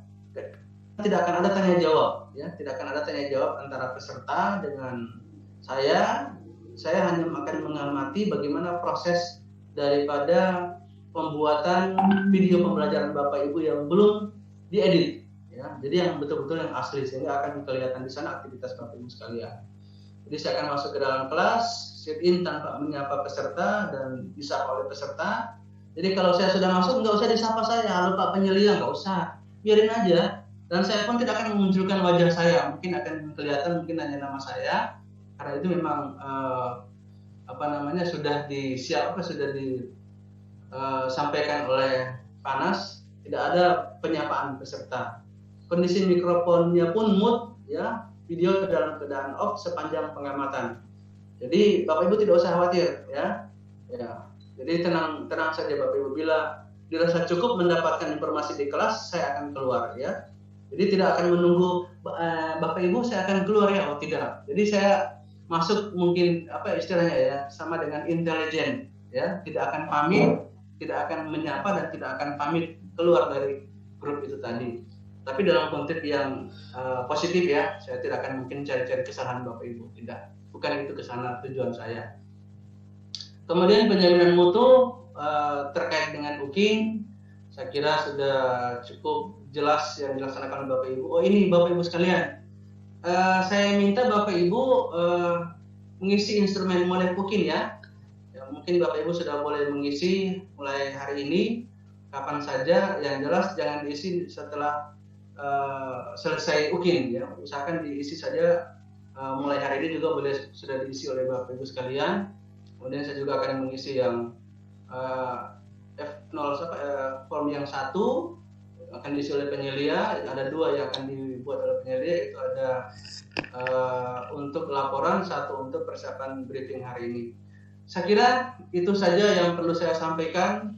Tidak akan ada tanya jawab, ya. Tidak akan ada tanya jawab antara peserta dengan saya. Saya hanya akan mengamati bagaimana proses daripada pembuatan video pembelajaran Bapak Ibu yang belum diedit, ya. Jadi yang betul-betul yang asli, sehingga akan kelihatan di sana aktivitas Bapak Ibu sekalian. Jadi saya akan masuk ke dalam kelas, sit in tanpa menyapa peserta dan disapa oleh peserta. Jadi kalau saya sudah masuk, nggak usah disapa saya, halo Pak Penyelia, nggak usah, biarin aja. Dan saya pun tidak akan memunculkan wajah saya, mungkin akan kelihatan mungkin hanya nama saya, karena itu memang sudah disampaikan oleh Panas, tidak ada penyapaan peserta. Kondisi mikrofonnya pun mute, ya. Video dalam keadaan off sepanjang pengamatan. Jadi Bapak Ibu tidak usah khawatir, ya. Jadi tenang saja Bapak Ibu, bila dirasa cukup mendapatkan informasi di kelas, saya akan keluar, ya. Jadi tidak akan menunggu Bapak Ibu saya akan keluar, ya. Oh tidak. Jadi saya masuk mungkin istilahnya, ya, sama dengan intelijen, ya. Tidak akan pamit, tidak akan menyapa dan tidak akan pamit keluar dari grup itu tadi. Tapi dalam konteks yang positif, ya, saya tidak akan mungkin cari-cari kesalahan Bapak Ibu, tidak. Bukan itu kesana tujuan saya. Kemudian penjaminan mutu terkait dengan UKIN, saya kira sudah cukup jelas yang dilaksanakan oleh Bapak Ibu. Oh ini Bapak Ibu sekalian, saya minta Bapak Ibu mengisi instrumen mulai UKIN, ya. Mungkin Bapak Ibu sudah boleh mengisi mulai hari ini, kapan saja. Yang jelas jangan diisi setelah selesai UKIN, ya. Usahakan diisi saja mulai hari ini juga boleh sudah diisi oleh Bapak Ibu sekalian. Kemudian saya juga akan mengisi yang form yang 1 akan diisi oleh penyelia. Ada 2 yang akan dibuat oleh penyelia, itu ada untuk laporan, 1 untuk persiapan briefing hari ini. Saya kira itu saja yang perlu saya sampaikan,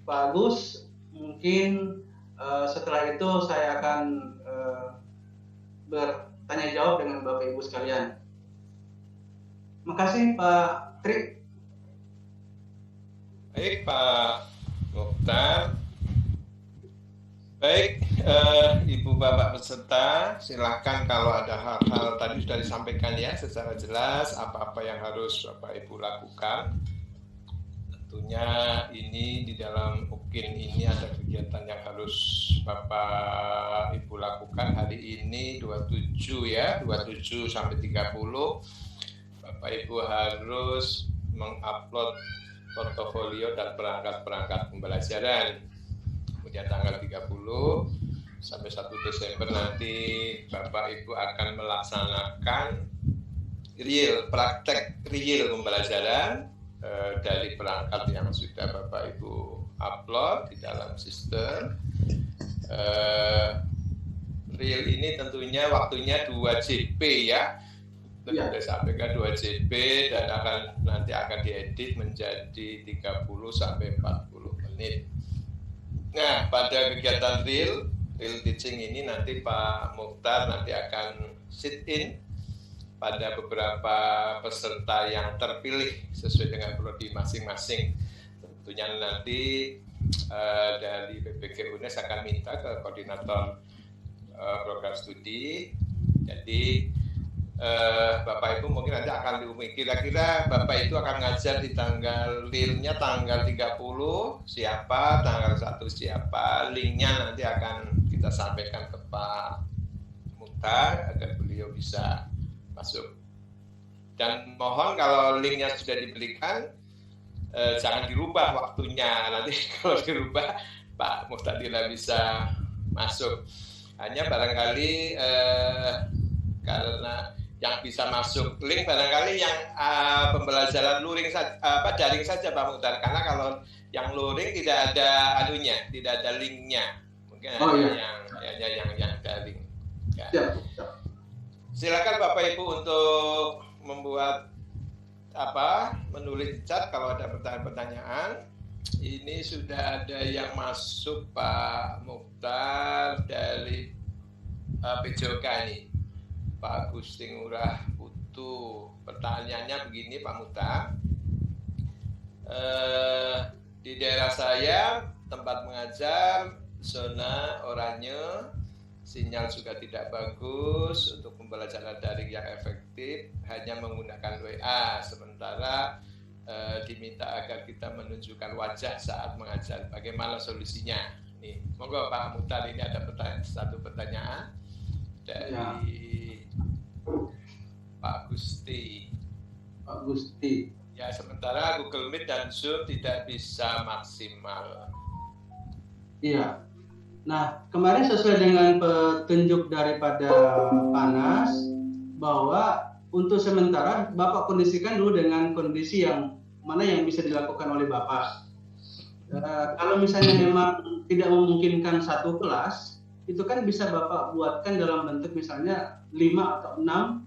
Pak Agus. Mungkin setelah itu saya akan bertanya jawab dengan Bapak Ibu sekalian. Makasih Pak Tri. Baik Pak Mokhtar. Baik Ibu Bapak peserta, silakan kalau ada hal-hal tadi sudah disampaikan, ya, secara jelas apa-apa yang harus Bapak Ibu lakukan. Tentunya ini di dalam UKIN ini ada kegiatan yang harus Bapak Ibu lakukan hari ini 27, ya, 27 sampai 30. Bapak Ibu harus mengupload portofolio dan perangkat-perangkat pembelajaran. Kemudian tanggal 30 sampai 1 Desember nanti Bapak Ibu akan melaksanakan praktek real pembelajaran dari perangkat yang sudah Bapak Ibu upload di dalam sistem. Real ini tentunya waktunya 2 JP, ya. Sudah sampaikan 2 JP dan nanti akan diedit menjadi 30 sampai 40 menit. Nah, pada kegiatan real teaching ini nanti Pak Mokhtar nanti akan sit in pada beberapa peserta yang terpilih sesuai dengan prodi masing-masing. Tentunya nanti dari PPG UNES akan minta ke koordinator program studi. Jadi Bapak Ibu mungkin nanti akan diumumkan, kira-kira Bapak itu akan ngajar di tanggal realnya tanggal 30 siapa, tanggal 1 siapa, linknya nanti akan kita sampaikan ke Pak Mokhtar agar beliau bisa masuk. Dan mohon kalau linknya sudah diberikan jangan dirubah waktunya, nanti kalau dirubah Pak Mokhtar tidak bisa masuk. Hanya barangkali karena yang bisa masuk link barangkali yang pembelajaran luring daring saja Pak Mukhtar, karena kalau yang luring tidak ada anunya, tidak ada linknya, mungkin yang daring. Ya. Silakan Bapak Ibu untuk membuat menulis chat kalau ada pertanyaan-pertanyaan. Ini sudah ada yang masuk Pak Mukhtar dari PJOK ini. Pak Gusti Ngurah Putu. Pertanyaannya begini Pak Mukhtar. Di daerah saya tempat mengajar zona oranye, sinyal juga tidak bagus untuk pembelajaran daring yang efektif, hanya menggunakan WA, sementara diminta agar kita menunjukkan wajah saat mengajar. Bagaimana solusinya? Nih, monggo Pak Mukhtar, ini ada satu pertanyaan dari Pak Gusti. Pak Gusti. Ya, sementara Google Meet dan Zoom tidak bisa maksimal. Iya. Nah, kemarin sesuai dengan petunjuk daripada Panas bahwa untuk sementara Bapak kondisikan dulu dengan kondisi yang mana yang bisa dilakukan oleh Bapak. Kalau misalnya memang tidak memungkinkan satu kelas, itu kan bisa Bapak buatkan dalam bentuk misalnya 5 atau 6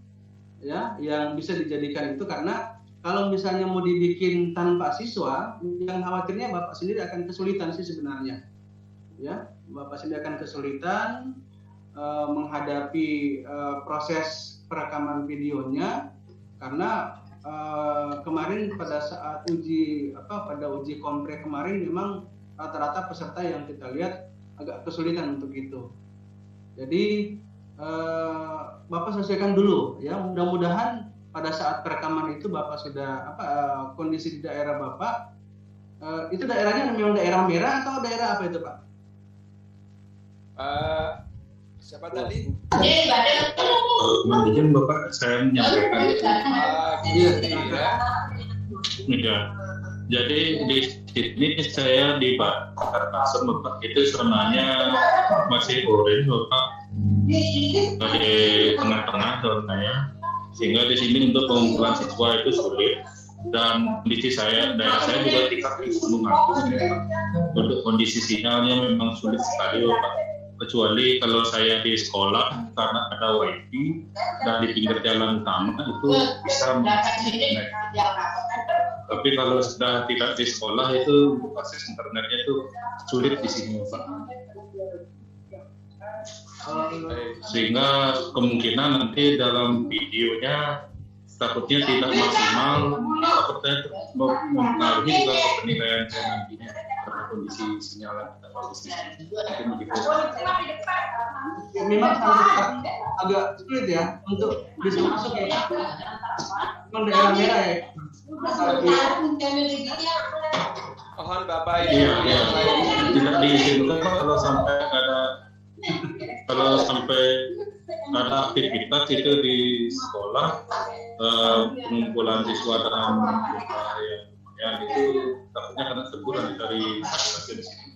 ya, yang bisa dijadikan itu, karena kalau misalnya mau dibikin tanpa siswa, yang khawatirnya Bapak sendiri akan kesulitan sih sebenarnya. Ya, Bapak sendiri akan kesulitan menghadapi proses perekaman videonya, karena kemarin pada saat pada uji kompre kemarin memang rata-rata peserta yang kita lihat agak kesulitan untuk itu. Jadi Bapak selesaikan dulu ya, mudah-mudahan pada saat perekaman itu Bapak sudah kondisi di daerah Bapak itu daerahnya memang daerah merah atau daerah apa itu Pak? Siapa tadi? Mungkin Bapak saya menyampaikan. Ya. Jadi di sini saya di Bapak itu zonanya masih orange Bapak, di tengah-tengah zonanya, sehingga di sini untuk pengumpulan siswa itu sulit. Dan kondisi daerah saya juga tingkat di Gunung Agung. Untuk kondisi sinyalnya memang sulit sekali Bapak. Kecuali kalau saya di sekolah karena ada wifi dan di pinggir jalan utama itu bisa mengakses. Tapi kalau sudah tidak di sekolah itu untuk akses internetnya itu sulit di sini Pak. Sehingga kemungkinan nanti dalam videonya takutnya tidak maksimal, takutnya mempengaruhi juga ke penilaian saya nantinya karena kondisi sinyal tidak bagus di sini. Memang agak sulit ya untuk bisa masuk ya. Memang daerah merah ya. Mohon Bapak Iya. Tidak diizinkan kalau sampai ada aktivitas itu di sekolah, pengumpulan siswa dalam yang itu takutnya karena teguran dari masyarakat di sini.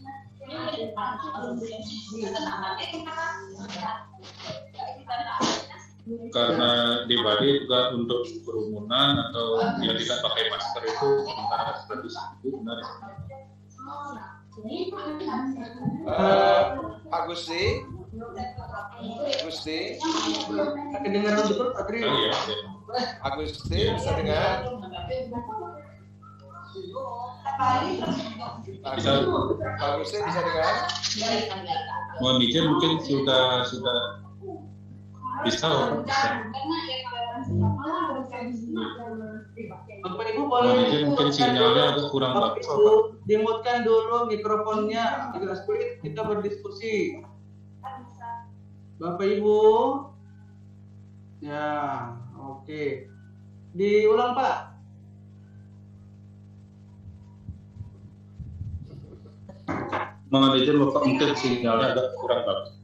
Karena di Bali juga untuk kerumunan atau yang tidak pakai masker itu antara 100.000 benar. Pak Gusti, Kedengaran betul Pak Tri? Iya. Pak Gusti bisa dengar? Pak Gusti bisa dengar? Mohon izin mungkin sudah bisa. Bapak Ibu boleh mungkin sinyalnya agak kurang bagus. Dimutkan dulu mikrofonnya, agak sulit kita berdiskusi. Bapak Ibu, ya oke. Diulang Pak. Mohon izin Bapak, mungkin sinyalnya agak kurang bagus.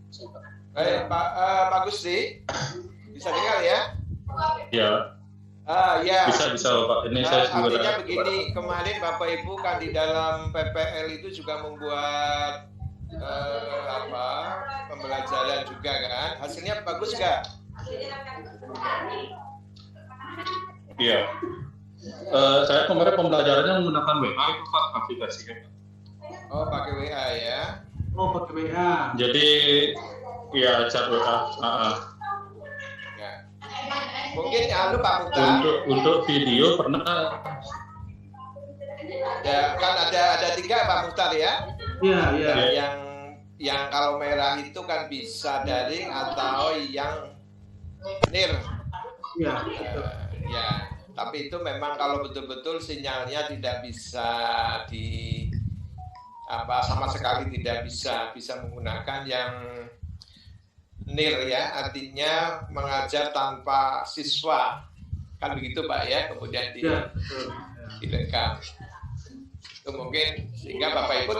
Baik, Pak Gusti, bisa dengar ya? Ya. Ya. Bisa Bapak. Ini saya juga artinya begini, kemarin Bapak Ibu kan di dalam PPL itu juga membuat pembelajaran juga kan? Hasilnya bagus nggak? Iya. Saya kemarin pembelajarannya menggunakan WA itu Pak aplikasinya. Oh, pakai WA ya. Oh, pakai WA. Jadi ya chat WA. Ya. Mungkin anu Pak Muta. Untuk video pernah. Ya, kan ada 3 Pak Mutar ya. Iya. Yang kalau merah itu kan bisa daring atau yang nir. Iya. Ya, tapi itu memang kalau betul-betul sinyalnya tidak bisa sama sekali tidak bisa menggunakan yang nir ya, artinya mengajar tanpa siswa. Kan begitu Pak ya, kemudian direkam. Itu mungkin sehingga Bapak Ibu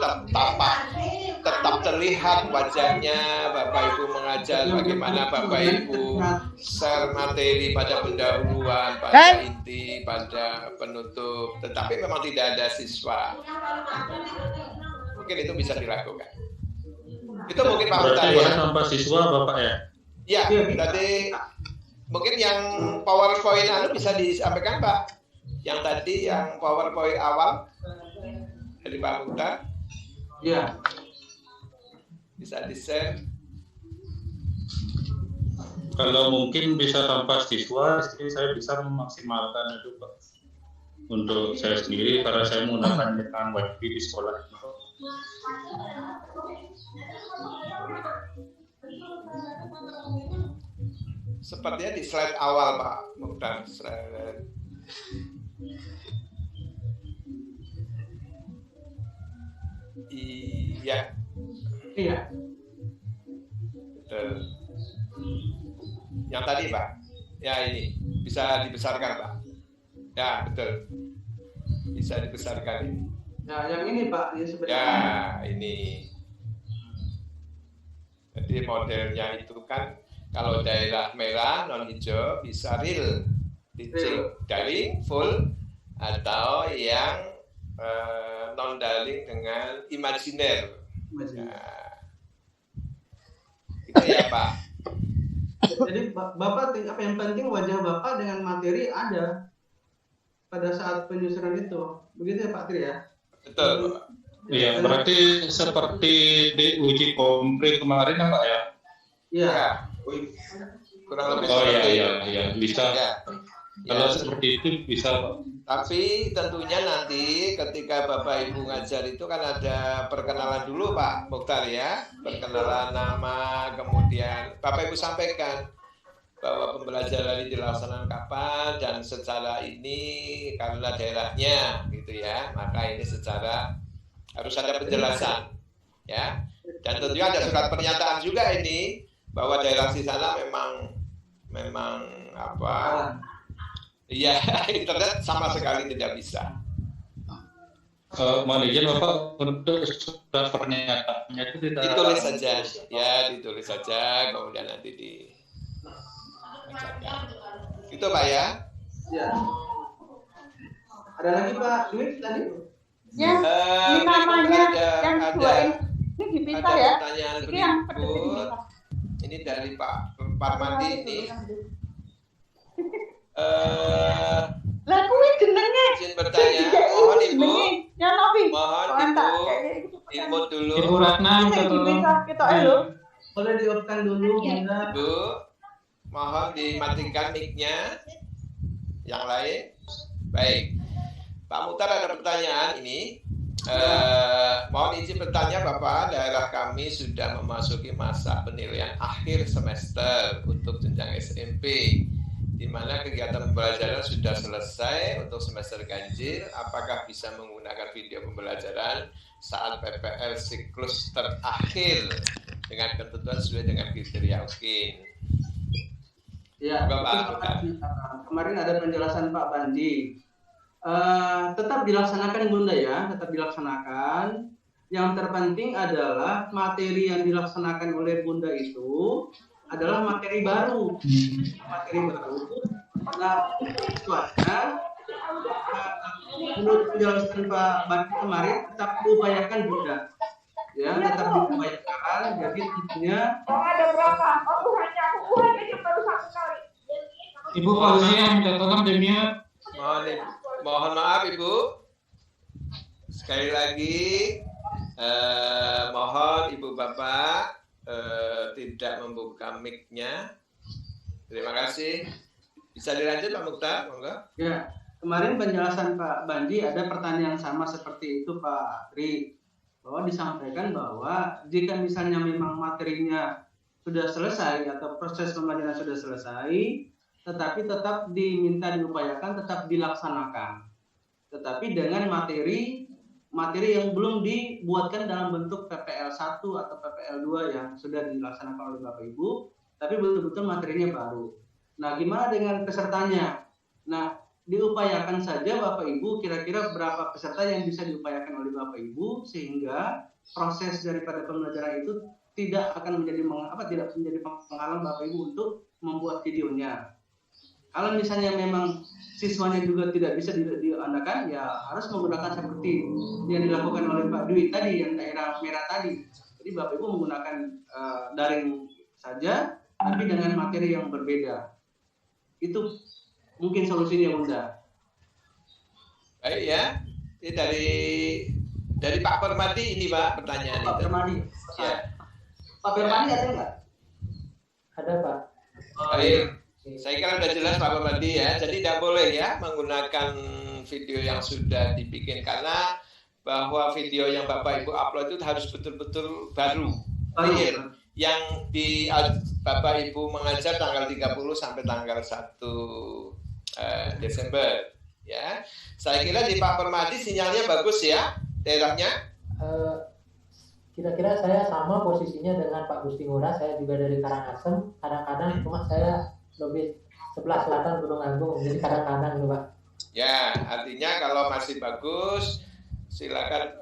tetap terlihat wajahnya, Bapak Ibu mengajar bagaimana Bapak Ibu share materi pada pendahuluan, pada inti, pada penutup, tetapi memang tidak ada siswa. Mungkin itu bisa dilakukan. Itu mungkin Pak Mutar ya. Tanpa siswa Bapak ya? Ya, tadi mungkin yang PowerPoint bisa disampaikan Pak. Yang tadi yang PowerPoint awal dari Pak Mutar. Iya. Bisa di-share. Kalau mungkin bisa tanpa siswa, saya bisa memaksimalkan itu Pak. Untuk saya sendiri, karena saya menggunakan rekan wifi di sekolah. Sepertinya di slide awal Pak Mutar. Iya. Betul. Yang tadi Pak. Ya ini bisa dibesarkan Pak. Ya betul. Bisa dibesarkan ini. Nah, yang ini Pak, ya sebenarnya. Ya ini. Jadi modelnya itu kan kalau daerah merah non hijau bisa real, daring full atau yang non daring dengan imajiner. Nah, itu ya Pak. Jadi Bapak apa yang penting wajah Bapak dengan materi ada pada saat penyusunan itu. Begitu ya Pak Tri ya? Betul Bapak. Iya, berarti seperti di uji kompre kemarin ya Pak ya? Iya. Ya. Kurang lebih iya, bisa. Ya. Kalau seperti itu bisa Pak. Tapi tentunya nanti ketika Bapak Ibu ngajar itu kan ada perkenalan dulu Pak Mukhtar ya. Perkenalan nama, kemudian Bapak Ibu sampaikan bahwa pembelajaran ini dilaksanakan kapan dan secara ini karena daerahnya gitu ya. Maka ini secara harus ada penjelasan ya. Dan tentunya ada surat pernyataan juga ini bahwa daerah di sana memang apa? Iya, internet sama sekali tidak bisa. Mohon izin Bapak untuk surat pernyataannya itu ditulis saja, ya ditulis saja, kemudian nanti dibacakan. Itu Pak ya? Ya. Ada lagi Pak Dwi tadi? Ya, ini namanya yang dua ini dipisah ya. Pertanyaan ini yang berikut. Ini dari Pak Parmadi ini. Lah kuwi jenenge. Izin bertanya, mohon Ibu. Ya Novi. Mohon Ibu. Input dulu. Ibu Ratna kita lho. Boleh di-off-kan dulu, Bunda. Bu, mohon dimatikan mic-nya. Yang lain? Baik. Pak Mukhtar ada pertanyaan ini. Mohon izin bertanya Bapak, daerah kami sudah memasuki masa penilaian akhir semester untuk jenjang SMP, di mana kegiatan pembelajaran sudah selesai untuk semester ganjil. Apakah bisa menggunakan video pembelajaran saat PPL siklus terakhir dengan ketentuan sesuai dengan kriteria UKIN? Ya, Bapak. Kemarin ada penjelasan Pak Bandi. Tetap dilaksanakan Bunda ya, tetap dilaksanakan. Yang terpenting adalah materi yang dilaksanakan oleh Bunda itu adalah materi baru. Materi baru. Nah, itu ada. Menurut penjelasan Pak Bandi kemarin tetap diupayakan Bunda. Ya, tetap diupayakan lokal, jadi tentunya ada berapa? Hanya baru 1 kali. Ibu Fauzia minta tolong Demia. Mohon maaf Ibu. Sekali lagi mohon Ibu Bapak tidak membuka mic-nya. Terima kasih. Bisa dilanjut Pak Mukhtar, monggo. ya, kemarin penjelasan Pak Bandi ada pertanyaan sama seperti itu Pak Tri, bahwa disampaikan bahwa jika misalnya memang materinya sudah selesai atau proses pembelajaran sudah selesai, tetapi tetap diminta diupayakan tetap dilaksanakan, tetapi dengan materi yang belum dibuatkan dalam bentuk PPL 1 atau PPL 2 yang sudah dilaksanakan oleh Bapak Ibu, tapi betul-betul materinya baru. Nah, gimana dengan pesertanya? Nah, diupayakan saja Bapak Ibu, kira-kira berapa peserta yang bisa diupayakan oleh Bapak Ibu sehingga proses daripada pembelajaran itu tidak akan menjadi penghalang Bapak Ibu untuk membuat videonya. Kalau misalnya memang siswanya juga tidak bisa diandalkan, ya harus menggunakan seperti yang dilakukan oleh Pak Dwi tadi, yang daerah merah tadi. Jadi Bapak Ibu menggunakan daring saja, tapi dengan materi yang berbeda. Itu mungkin solusinya Bunda. Baik ya. Ini dari Pak Permadi ini Pak pertanyaan Pak itu. Permadi. Ya. Pak Permadi ada nggak? Ada Pak. Baik. Saya kira sudah jelas Pak Permadi ya. Jadi tidak boleh ya menggunakan video yang sudah dibikin, karena bahwa video yang Bapak Ibu upload itu harus betul-betul baru. Clear. Yang di Bapak Ibu mengajar tanggal 30 sampai tanggal 1 Desember ya. Saya kira di Pak Permadi sinyalnya bagus ya daerahnya. Kira-kira saya sama posisinya dengan Pak Gusti Ngurah, saya juga dari Karangasem. Kadang-kadang cuma saya lebih sebelah selatan Gunung Agung, jadi kadang-kadang tuh Pak. Ya, artinya kalau masih bagus silakan.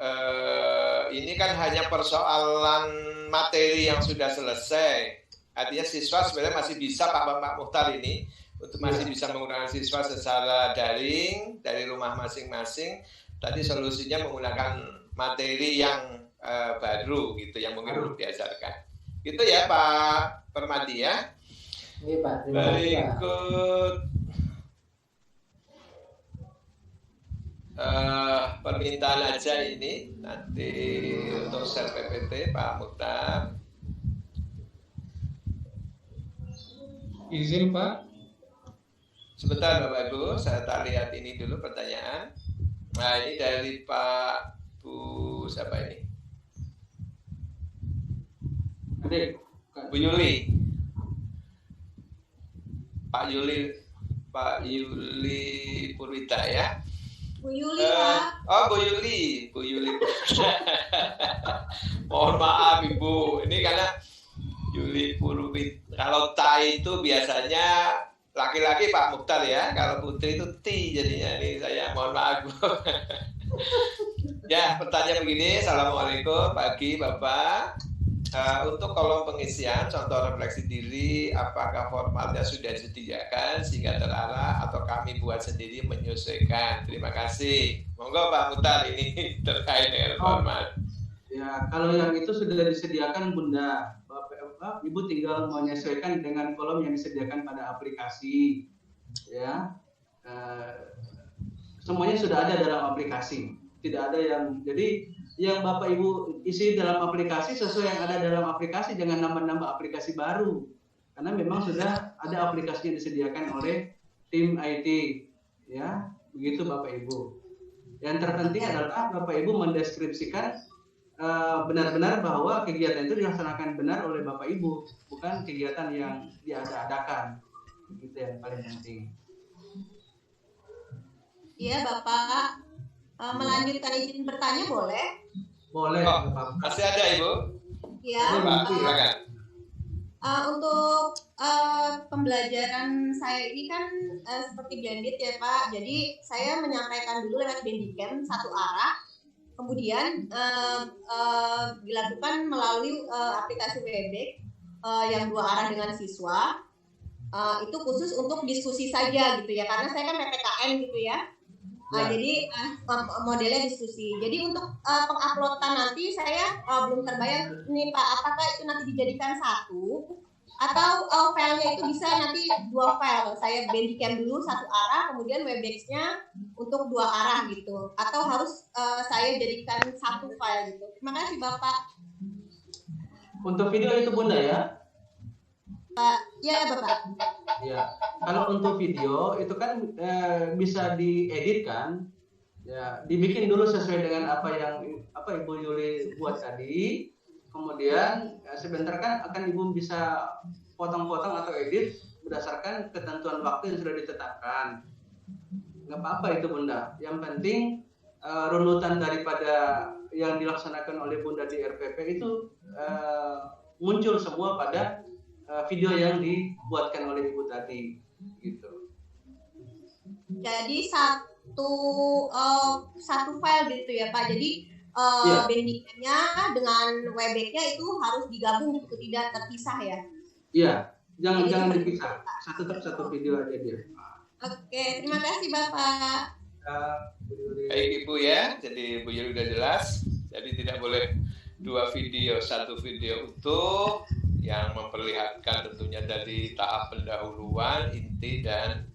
Ini kan hanya persoalan materi yang sudah selesai. Artinya siswa sebenarnya masih bisa Pak Mukhtar ini untuk masih bisa menggunakan siswa secara daring dari rumah masing-masing. Tadi solusinya menggunakan materi yang baru gitu, yang mungkin belum diajarkan. Gitu ya Pak Permadi ya. Iya Pak. Berikut permintaan aja ini nanti untuk share PPT Pak Mukhtar. Izin Pak. Sebentar Bapak Ibu, saya lihat ini dulu pertanyaan. Nah ini dari Pak Bu siapa ini? Bu Yuli. Pak Yuli Purwita ya. Bu Yuli Pak. Oh Bu Yuli. Mohon maaf Ibu, ini karena Yuli Purwita. Kalau Tai itu biasanya laki-laki Pak Mukhtar ya, kalau putri itu Ti jadinya. Ini saya mohon maaf Bu. Ya, pertanyaan begini. Assalamualaikum pagi Bapak. Untuk kolom pengisian contoh refleksi diri, apakah formatnya sudah disediakan sehingga terarah atau kami buat sendiri menyesuaikan? Terima kasih. Monggo Pak Mukhtar ini terkait dengan format. Ya, kalau yang itu sudah disediakan Bunda, Bapak Ibu tinggal menyesuaikan dengan kolom yang disediakan pada aplikasi. Ya, semuanya sudah ada dalam aplikasi. Tidak ada yang yang Bapak Ibu isi dalam aplikasi sesuai yang ada dalam aplikasi, jangan nambah-nambah aplikasi baru. Karena memang sudah ada aplikasi yang disediakan oleh tim IT. Ya, begitu Bapak Ibu. Yang terpenting adalah Bapak Ibu mendeskripsikan benar-benar bahwa kegiatan itu dilaksanakan benar oleh Bapak Ibu, bukan kegiatan yang diada-adakan. Itu yang paling penting. Iya Bapak. Melanjutkan izin bertanya boleh? Boleh. Masih ada Ibu? Ya. Silakan. Untuk pembelajaran saya ini kan seperti blended ya Pak. Jadi saya menyampaikan dulu lewat Bandicam satu arah, kemudian dilakukan melalui aplikasi Webex yang 2 arah dengan siswa. Itu khusus untuk diskusi saja gitu ya, karena saya kan PPKN gitu ya. Jadi modelnya diskusi. Jadi untuk penguploadan nanti saya belum terbayang nih Pak, apakah itu nanti dijadikan satu atau filenya itu bisa nanti 2 file. Saya bandicam dulu satu arah, kemudian Webex-nya untuk 2 arah gitu. Atau harus saya jadikan satu file gitu. Terima kasih Bapak. Untuk video itu Bunda ya? Ya Bapak. Ya, kalau untuk video itu kan bisa diedit kan, ya dibikin dulu sesuai dengan apa Ibu Yuli buat tadi. Kemudian sebentar kan akan Ibu bisa potong-potong atau edit berdasarkan ketentuan waktu yang sudah ditetapkan. Nggak apa-apa itu Bunda. Yang penting runutan daripada yang dilaksanakan oleh Bunda di RPP itu muncul semua pada video yang dibuatkan oleh Ibu tadi, gitu. Jadi satu file gitu ya Pak. Jadi bandingnya dengan Webex-nya itu harus digabung gitu, tidak terpisah ya? Iya, jangan dipisah. Satu video aja dia. Oke, terima kasih Bapak. Baik Ibu ya, jadi Ibu Yuli udah jelas. Jadi tidak boleh 2 video, 1 video utuh yang memperlihatkan tentunya dari tahap pendahuluan, inti, dan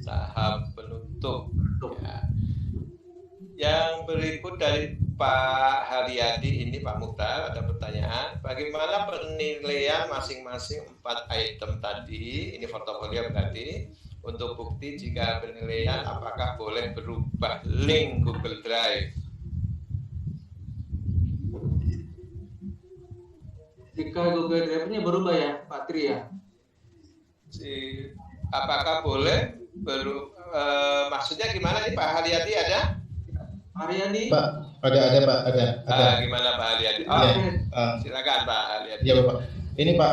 tahap penutup. Ya. Yang berikut dari Pak Haryadi ini, Pak Mukhtar, ada pertanyaan. Bagaimana penilaian masing-masing 4 item tadi, ini portofolio berarti, untuk bukti jika penilaian apakah boleh berubah link Google Drive? Jika Google Drive-nya berubah ya, Pak Tri ya? Apakah boleh maksudnya gimana nih Pak Haryadi ada? Haryadi? Pak, ada Pak, ada. Gimana Pak Haryadi? Silakan Pak Haryadi. Iya Bapak. Ini Pak,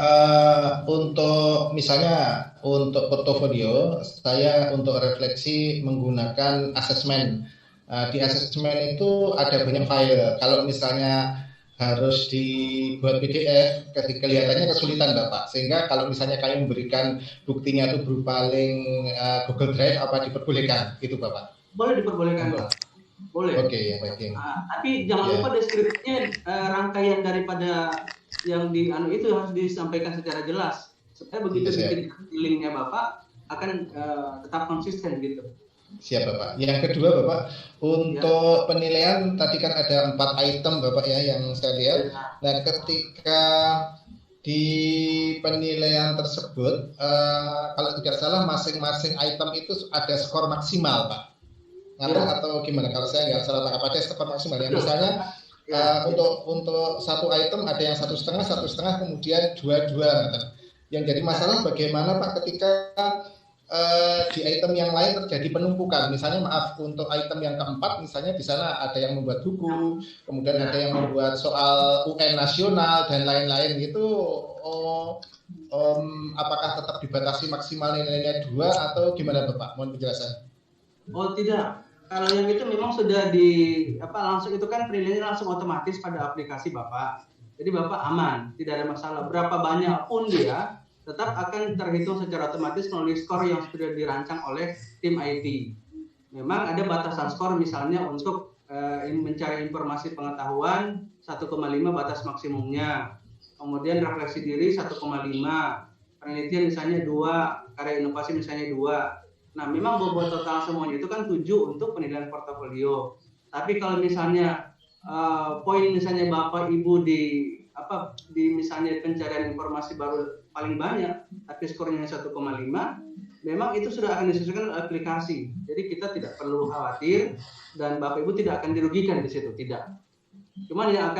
untuk misalnya untuk portofolio, saya untuk refleksi menggunakan asesmen. Di asesmen itu ada banyak file. Kalau misalnya harus dibuat PDF, kelihatannya kesulitan Bapak. Sehingga kalau misalnya kalian memberikan buktinya itu berupa link Google Drive, apa diperbolehkan? Itu Bapak. Boleh diperbolehkan Pak. Boleh. Oke, ya baik. Tapi jangan lupa deskripsinya rangkaian daripada yang itu harus disampaikan secara jelas. Supaya begitu bikin linknya Bapak akan tetap konsisten gitu. Siap Bapak. Yang kedua Bapak, untuk penilaian tadi kan ada 4 item Bapak ya yang saya lihat. Nah ketika di penilaian tersebut, kalau tidak salah masing-masing item itu ada skor maksimal Pak. Atau gimana? Kalau saya nggak salah Pak, ada skor maksimal ya. Misalnya untuk satu item ada yang 1,5, 1,5, kemudian 2. Yang jadi masalah bagaimana Pak ketika di item yang lain terjadi penumpukan. Misalnya untuk item yang keempat, misalnya di sana ada yang membuat buku, kemudian ada yang membuat soal UN nasional dan lain-lain gitu. Apakah tetap dibatasi maksimal nilainya 2 atau gimana Bapak? Mohon penjelasan. Oh tidak. Kalau yang itu memang sudah langsung itu kan penilaiannya langsung otomatis pada aplikasi Bapak. Jadi Bapak aman, tidak ada masalah. Berapa banyak pun dia tetap akan terhitung secara otomatis melalui skor yang sudah dirancang oleh tim IT. Memang ada batasan skor misalnya untuk mencari informasi pengetahuan 1,5 batas maksimumnya. Kemudian refleksi diri 1,5. Penelitian misalnya 2, karya inovasi misalnya 2. Nah, memang bobot total semuanya itu kan 7 untuk penilaian portofolio. Tapi kalau misalnya poin misalnya Bapak Ibu di misalnya pencarian informasi baru paling banyak, tapi skornya 1,5, memang itu sudah akan disesuaikan oleh aplikasi. Jadi kita tidak perlu khawatir dan Bapak Ibu tidak akan dirugikan di situ, tidak. Cuman yang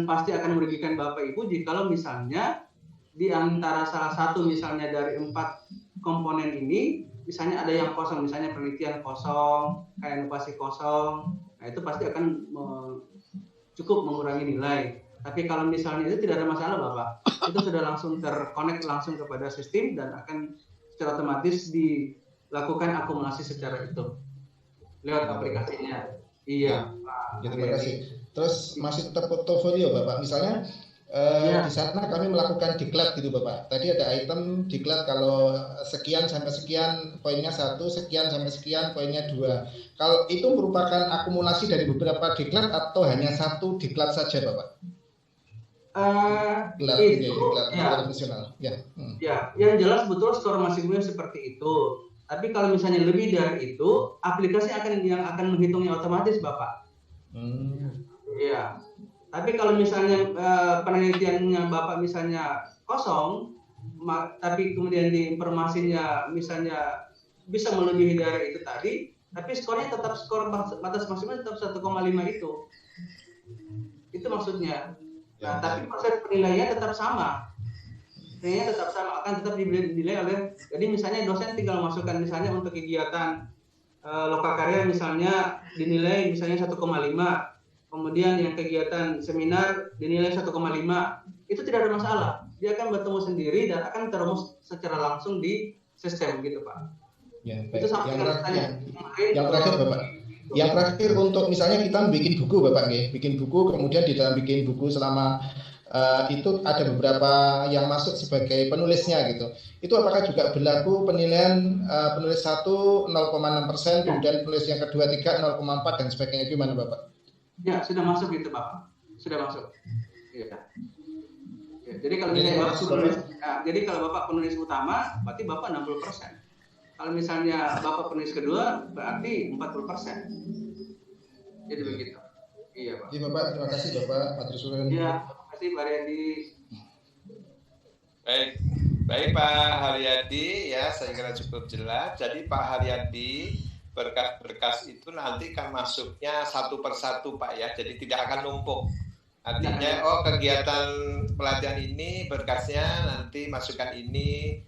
pasti akan merugikan Bapak Ibu jikalau misalnya di antara salah satu misalnya dari 4 komponen ini, misalnya ada yang kosong, misalnya penelitian kosong, kayak inovasi kosong, nah itu pasti akan cukup mengurangi nilai. Tapi kalau misalnya itu tidak ada masalah Bapak, itu sudah langsung terkonek langsung kepada sistem dan akan secara otomatis dilakukan akumulasi secara itu lewat aplikasinya. Iya. Terima kasih. Terus masih tetap portofolio Bapak, misalnya Di sana kami melakukan diklat gitu Bapak. Tadi ada item diklat kalau sekian sampai sekian poinnya 1, sekian sampai sekian poinnya 2. Kalau itu merupakan akumulasi dari beberapa diklat atau hanya satu diklat saja Bapak? Diklat profesional. Ya. Ya, yang jelas betul skor masing-masing seperti itu. Tapi kalau misalnya lebih dari itu, aplikasi yang akan menghitungnya otomatis Bapak. Iya. Tapi kalau misalnya penelitiannya Bapak misalnya kosong, tapi kemudian di informasinya misalnya bisa melebihi dari itu tadi, tapi skornya tetap skor batas maksimal tetap 1,5 itu. Itu maksudnya. Nah, tapi proses penilaiannya tetap sama. Penilaiannya tetap sama, akan tetap dinilai oleh, jadi misalnya dosen tinggal masukkan misalnya untuk kegiatan lokakarya misalnya dinilai misalnya 1,5. Kemudian yang kegiatan seminar dinilai 1,5, itu tidak ada masalah. Dia akan bertemu sendiri dan akan terumus secara langsung di sistem gitu Pak. Ya, baik. Itu yang terakhir Bapak. Yang terakhir untuk misalnya kita bikin buku Bapak, bikin buku, kemudian di dalam bikin buku selama itu ada beberapa yang masuk sebagai penulisnya gitu. Itu apakah juga berlaku penilaian penulis 1 0,6%, kemudian penulis yang kedua 3 0,4 dan sebagainya, gimana Bapak? Ya, sudah masuk gitu Pak. Sudah masuk. Iya. Ya, jadi kalau misalnya jadi kalau Bapak penulis utama, berarti Bapak 60%. Kalau misalnya Bapak penulis kedua, berarti 40%. Jadi begitu. Iya Pak. Iya Bapak, terima kasih Bapak Matur Suwun. Iya, terima kasih Pak Haryadi. Baik Pak Haryadi, ya saya kira cukup jelas. Jadi Pak Haryadi, berkas-berkas itu nanti kan masuknya satu persatu Pak ya, jadi tidak akan numpuk. Artinya kegiatan pelatihan ini berkasnya nanti masukkan ini.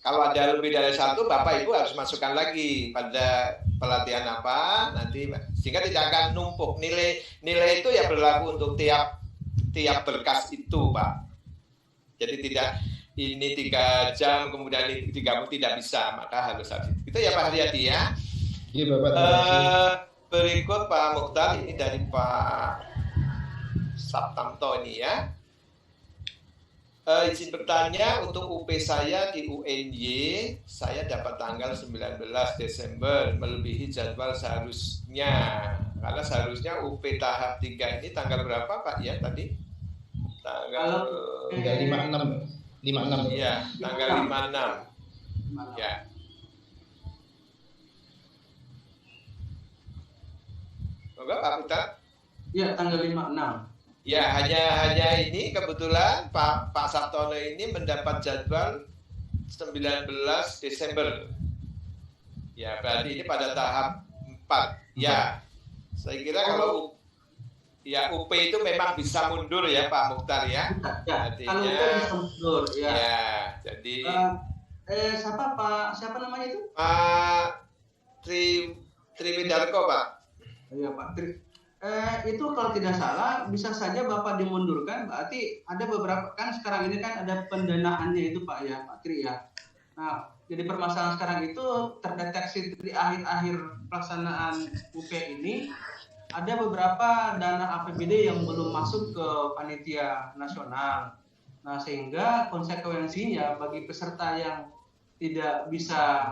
Kalau ada lebih dari satu, Bapak Ibu harus masukkan lagi pada pelatihan apa nanti, sehingga tidak akan numpuk. Nilai itu ya berlaku untuk tiap berkas itu Pak. Jadi tidak ini 3 jam kemudian ini 3 tidak bisa, maka harus itu ya Pak Haryadi ya. Iya Bapak. Berikut Pak Mukhtar, ini dari Pak Sabtamto ini ya. Izin bertanya, untuk UP saya di UNY, saya dapat tanggal 19 Desember, melebihi jadwal seharusnya. Karena seharusnya UP tahap 3 ini tanggal berapa Pak ya tadi? Tanggal 56. Iya, tanggal 56. Ya. Moga Pak Putar? Iya, tanggal 56. Ya, hanya ini kebetulan Pak Sabtono ini mendapat jadwal 19 Desember. Ya, berarti ini pada tahap 4. Ya, saya kira kalau ya UP itu memang bisa mundur ya Pak Mukhtar ya. Kalau UP bisa mundur ya. Ya, jadi siapa namanya itu? Pak Triwidarko Pak. Iya Pak itu kalau tidak salah bisa saja Bapak dimundurkan, berarti ada beberapa, kan sekarang ini kan ada pendanaannya itu Pak ya, Pak Tri ya. Nah, jadi permasalahan sekarang itu terdeteksi di akhir-akhir pelaksanaan UP ini ada beberapa dana APBD yang belum masuk ke panitia nasional. Nah, sehingga konsekuensinya bagi peserta yang tidak bisa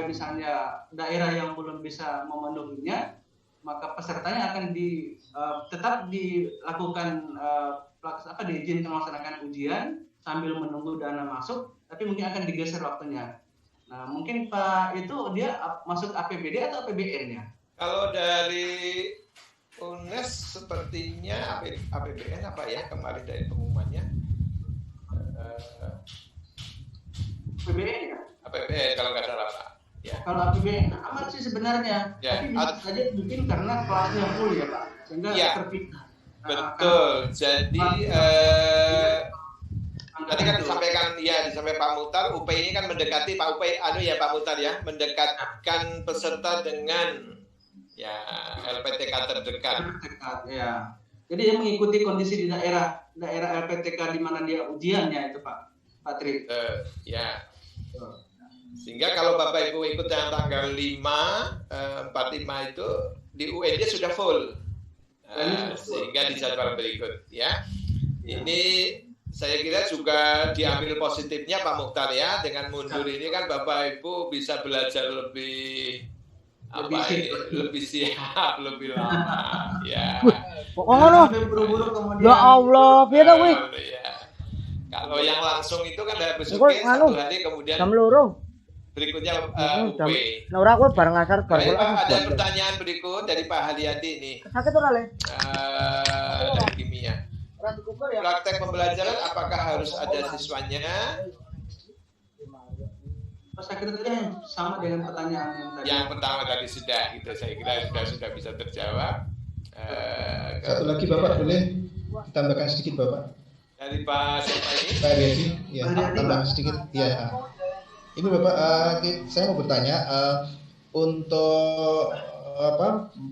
misalnya daerah yang belum bisa memenuhinya, maka pesertanya akan tetap dilakukan diizinkan melaksanakan ujian sambil menunggu dana masuk, tapi mungkin akan digeser waktunya. Nah, mungkin Pak itu dia masuk APBD atau APBN-nya? Kalau dari UNES sepertinya APBN apa ya kemarin dari pengumumannya? APBN ya? APBN kalau nggak salah Pak. Ya. Kalau APBN amat sih sebenarnya, tapi bisa saja mungkin karena kelasnya full ya Pak, sehingga terpisah. Betul. Jadi tadi kan disampaikan Pak Mukhtar, UP ini kan mendekati Pak Mukhtar ya, mendekatkan peserta dengan ya LPTK terdekat. Ya. Jadi dia mengikuti kondisi di daerah LPTK di mana dia ujiannya itu Pak Tri. Ya. Sehingga kalau Bapak Ibu ikut yang tanggal 45 itu di UNJ sudah full. Sehingga di jadwal berikut ya. Ini saya kira juga diambil positifnya Pak Mukhtar ya, dengan mundur ini kan Bapak Ibu bisa belajar lebih siap, lebih lama ya. Ya Allah, piye ta kuwi? Kalau yang langsung itu kan habis satu hari kemudian jam 2. Berikutnya Nah, ora kowe bareng asar Baik, Pak, ada pertanyaan berikut dari Pak Haryadi ini. Sakit ora, Le? Dari kimia. Praktek pembelajaran apakah harus ada siswanya? Saya kira tadi sama dengan pertanyaan yang tadi. Yang pertama tadi sudah, gitu. Saya kira sudah bisa terjawab. Satu lagi Bapak boleh tambahkan sedikit Bapak? Dari Pak siapa ini? Pak Haryadi, ya tambahkan sedikit. Ya. Ini Bapak, saya mau bertanya untuk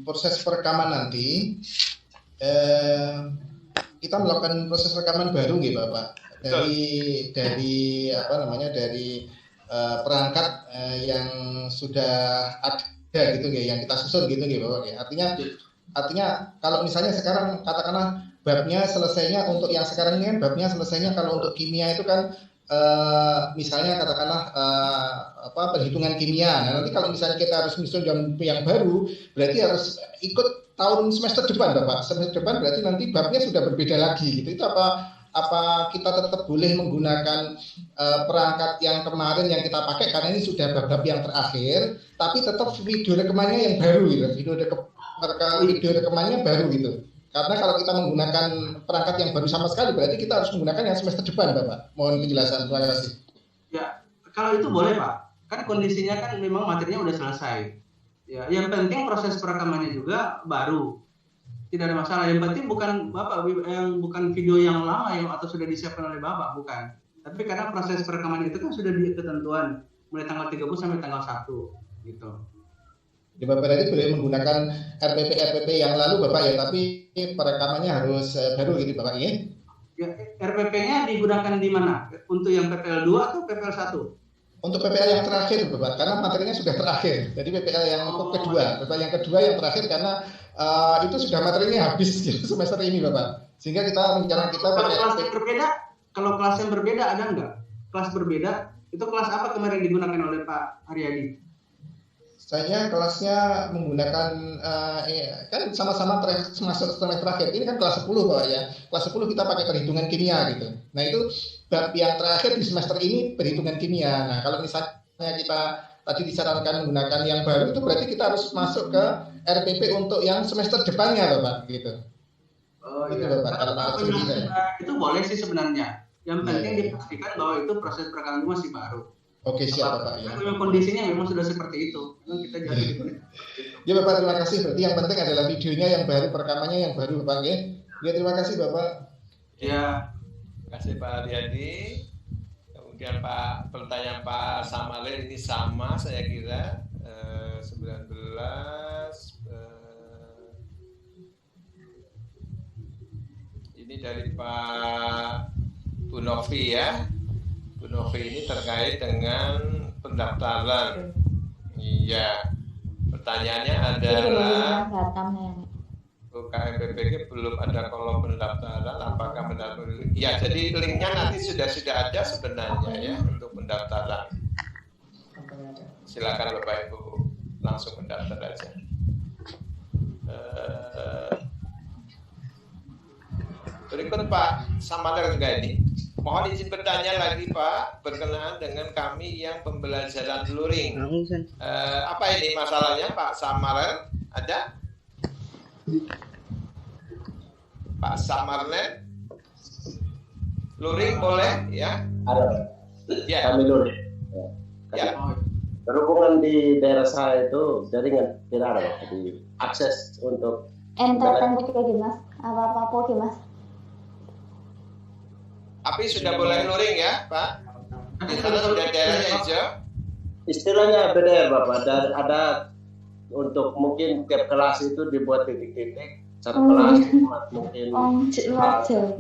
proses perekaman nanti. Kita melakukan proses rekaman baru nggih Bapak dari perangkat yang sudah ada gitu nggih, yang kita susun gitu nggih Bapak ya. Artinya kalau misalnya sekarang katakanlah babnya selesainya untuk yang sekarang ini kan babnya selesainya kalau untuk kimia itu kan misalnya katakanlah perhitungan kimia. Nah, nanti kalau misalnya kita harus menyusun yang baru berarti harus ikut tahun semester depan Bapak. Semester depan berarti nanti babnya sudah berbeda lagi gitu. Itu apa kita tetap boleh menggunakan perangkat yang kemarin yang kita pakai karena ini sudah bab-bab yang terakhir, tapi tetap video rekamannya yang baru gitu. Video rekamannya baru gitu. Karena kalau kita menggunakan perangkat yang baru sama sekali berarti kita harus menggunakan yang semester depan Bapak. Mohon penjelasan. Terima kasih. Ya, kalau itu boleh Pak. Kan kondisinya kan memang materinya udah selesai. Ya, yang penting proses perekamannya juga baru, tidak ada masalah. Yang penting bukan Bapak bukan video yang lama yang atau sudah disiapkan oleh Bapak, bukan. Tapi karena proses perekaman itu kan sudah di ketentuan mulai tanggal 30 sampai tanggal 1 gitu. Di Bapak tadi boleh menggunakan RPP yang lalu Bapak ya, tapi perekamannya harus baru gitu Bapak ya. Ya, RPP-nya digunakan di mana? Untuk yang PPL 2 atau PPL 1? Untuk PPL yang terakhir Bapak, karena materinya sudah terakhir. Jadi PPL yang kedua, PPL yang kedua yang terakhir karena itu sudah materinya habis gitu, semester ini Bapak. Sehingga kita rencana kita pakai kelas yang berbeda. Kalau kelas yang berbeda ada enggak? Kelas berbeda itu kelas apa kemarin digunakan oleh Pak Haryadi? Saya kelasnya menggunakan kan sama-sama semester terakhir. Ini kan kelas 10 Pak ya. Kelas 10 kita pakai perhitungan kimia gitu. Nah, itu bab yang terakhir di semester ini perhitungan kimia. Nah, kalau misalnya kita tadi disarankan menggunakan yang baru itu berarti kita harus masuk ke RPP untuk yang semester depannya Bapak gitu. Oh gitu, iya. Bapak. Itu boleh sih sebenarnya. Yang penting dipastikan bahwa itu proses perekaman masih baru. Oke, siap Bapak ya. Memang kondisinya memang sudah seperti itu. Memang kita jadi Ya Bapak, terima kasih. Berarti yang penting adalah videonya yang baru, perekamannya yang baru Bapak ya. Ya, terima kasih Bapak. Ya, terima kasih Pak Haryadi. Kemudian pertanyaan Pak Samalil ini sama saya kira 19 ini dari Pak Bu Novi ya. Bu Novi ini terkait dengan pendaftaran. Iya. Pertanyaannya adalah UKM PPG belum ada kolom pendaftaran, apakah benar? Ya, jadi linknya nanti sudah ada sebenarnya ya untuk pendaftaran. Silakan Bapak Ibu langsung mendaftar aja. Berikut Pak Samadar juga ini. Mohon izin bertanya lagi Pak, berkenaan dengan kami yang pembelajaran luring. Apa ini masalahnya Pak Samarel? Ada? Pak Samarel? Luring boleh ya? Ada. Ya. Kami luring. Ya. Berhubungan di daerah saya itu jaringan tidak ada Pak, di akses untuk internet Mas, apa Mas? Tapi sudah boleh luring ya, Pak? Di sana sudah daerahnya hijau. Istilahnya BDR Bapak, dan ada untuk mungkin tiap kelas itu dibuat titik-titik, satu kelas mungkin 2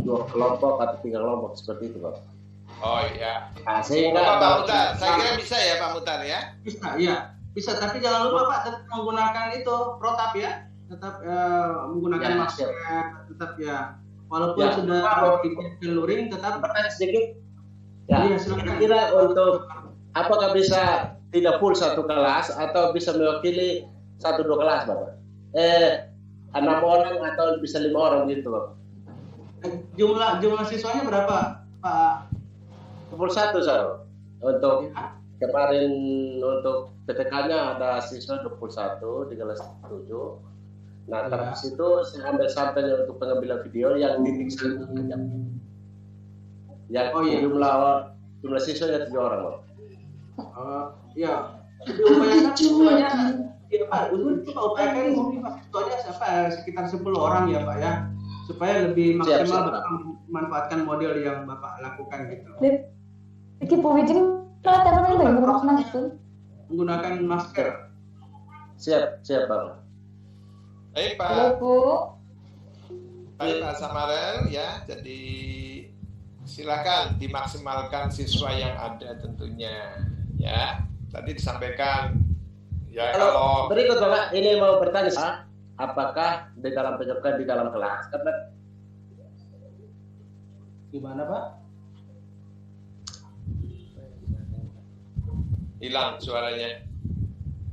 kelompok atau 3 kelompok seperti itu Pak. Oh iya. Nah, sehingga Pak Mutar, saya kira bisa ya Pak Mutar ya? Bisa, iya. Bisa, tapi jangan lupa Pak tetap menggunakan itu protap ya. Tetap menggunakan masker, tetap ya. walaupun Ya. sudah dikirim luring tetap Pertanyaan sedikit. Ya, Iya, silakan. kira-kira untuk apakah bisa tidak full satu kelas atau bisa mewakili 1-2 kelas, Bapak? 6 orang atau bisa 5 orang gitu, Bapak? jumlah siswanya berapa, Pak? 21, Sal. Untuk kemarin untuk PTK-nya ada siswa 21 di kelas 7. Nah, terus itu saya ambil sampelnya untuk pengambilan video yang titik satu. Yang jumlah siswanya 7 orang, Pak. Ya, diupayakan ya Pak, untuk upayakan mungkin Pak siswanya sekitar 10 orang ya Pak ya, supaya lebih maksimal memanfaatkan model yang Bapak lakukan gitu. Iki Bu Wijing menggunakan masker. Siap Bapak. Baik Pak. Halo Bu. Baik Pak Samarel ya, jadi silakan dimaksimalkan siswa yang ada tentunya ya. Tadi disampaikan ya kalau berikut Bapak ini mau bertanya apakah di dalam PJK di dalam kelas karena gimana Pak? Hilang suaranya.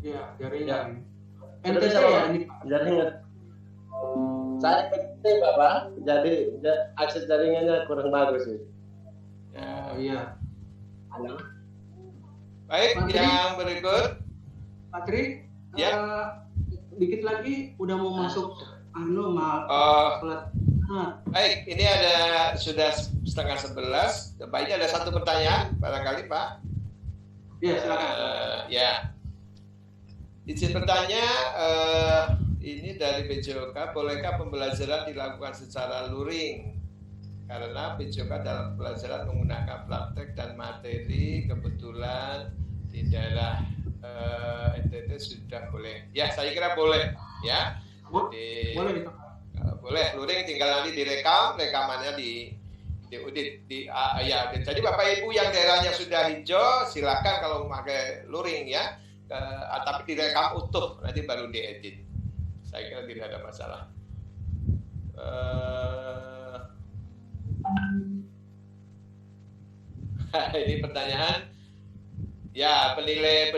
Iya, jaringan. NTT ya ini jaringan. Saya NTT Bapak, jadi akses jaringannya kurang bagus sih. Ya, iya. Halo. Baik, Pak yang berikut. Pak Tri, ya. Dikit lagi udah mau masuk Baik, ini ada sudah 10:30. Baiknya ada satu pertanyaan barangkali Pak. Ya, silakan. Ya. Izin bertanya, ini dari PJOK, bolehkah pembelajaran dilakukan secara luring? Karena PJOK dalam pelajaran menggunakan praktek dan materi kebetulan di daerah NTT sudah boleh. Ya, saya kira boleh. Ya. Jadi, boleh luring, tinggal nanti direkam, rekamannya diaudit ya. Jadi Bapak Ibu yang daerahnya sudah hijau silakan kalau memakai luring ya, tapi direkam utuh nanti baru diedit. Saya kira tidak ada masalah. Ini pertanyaan ya, penilai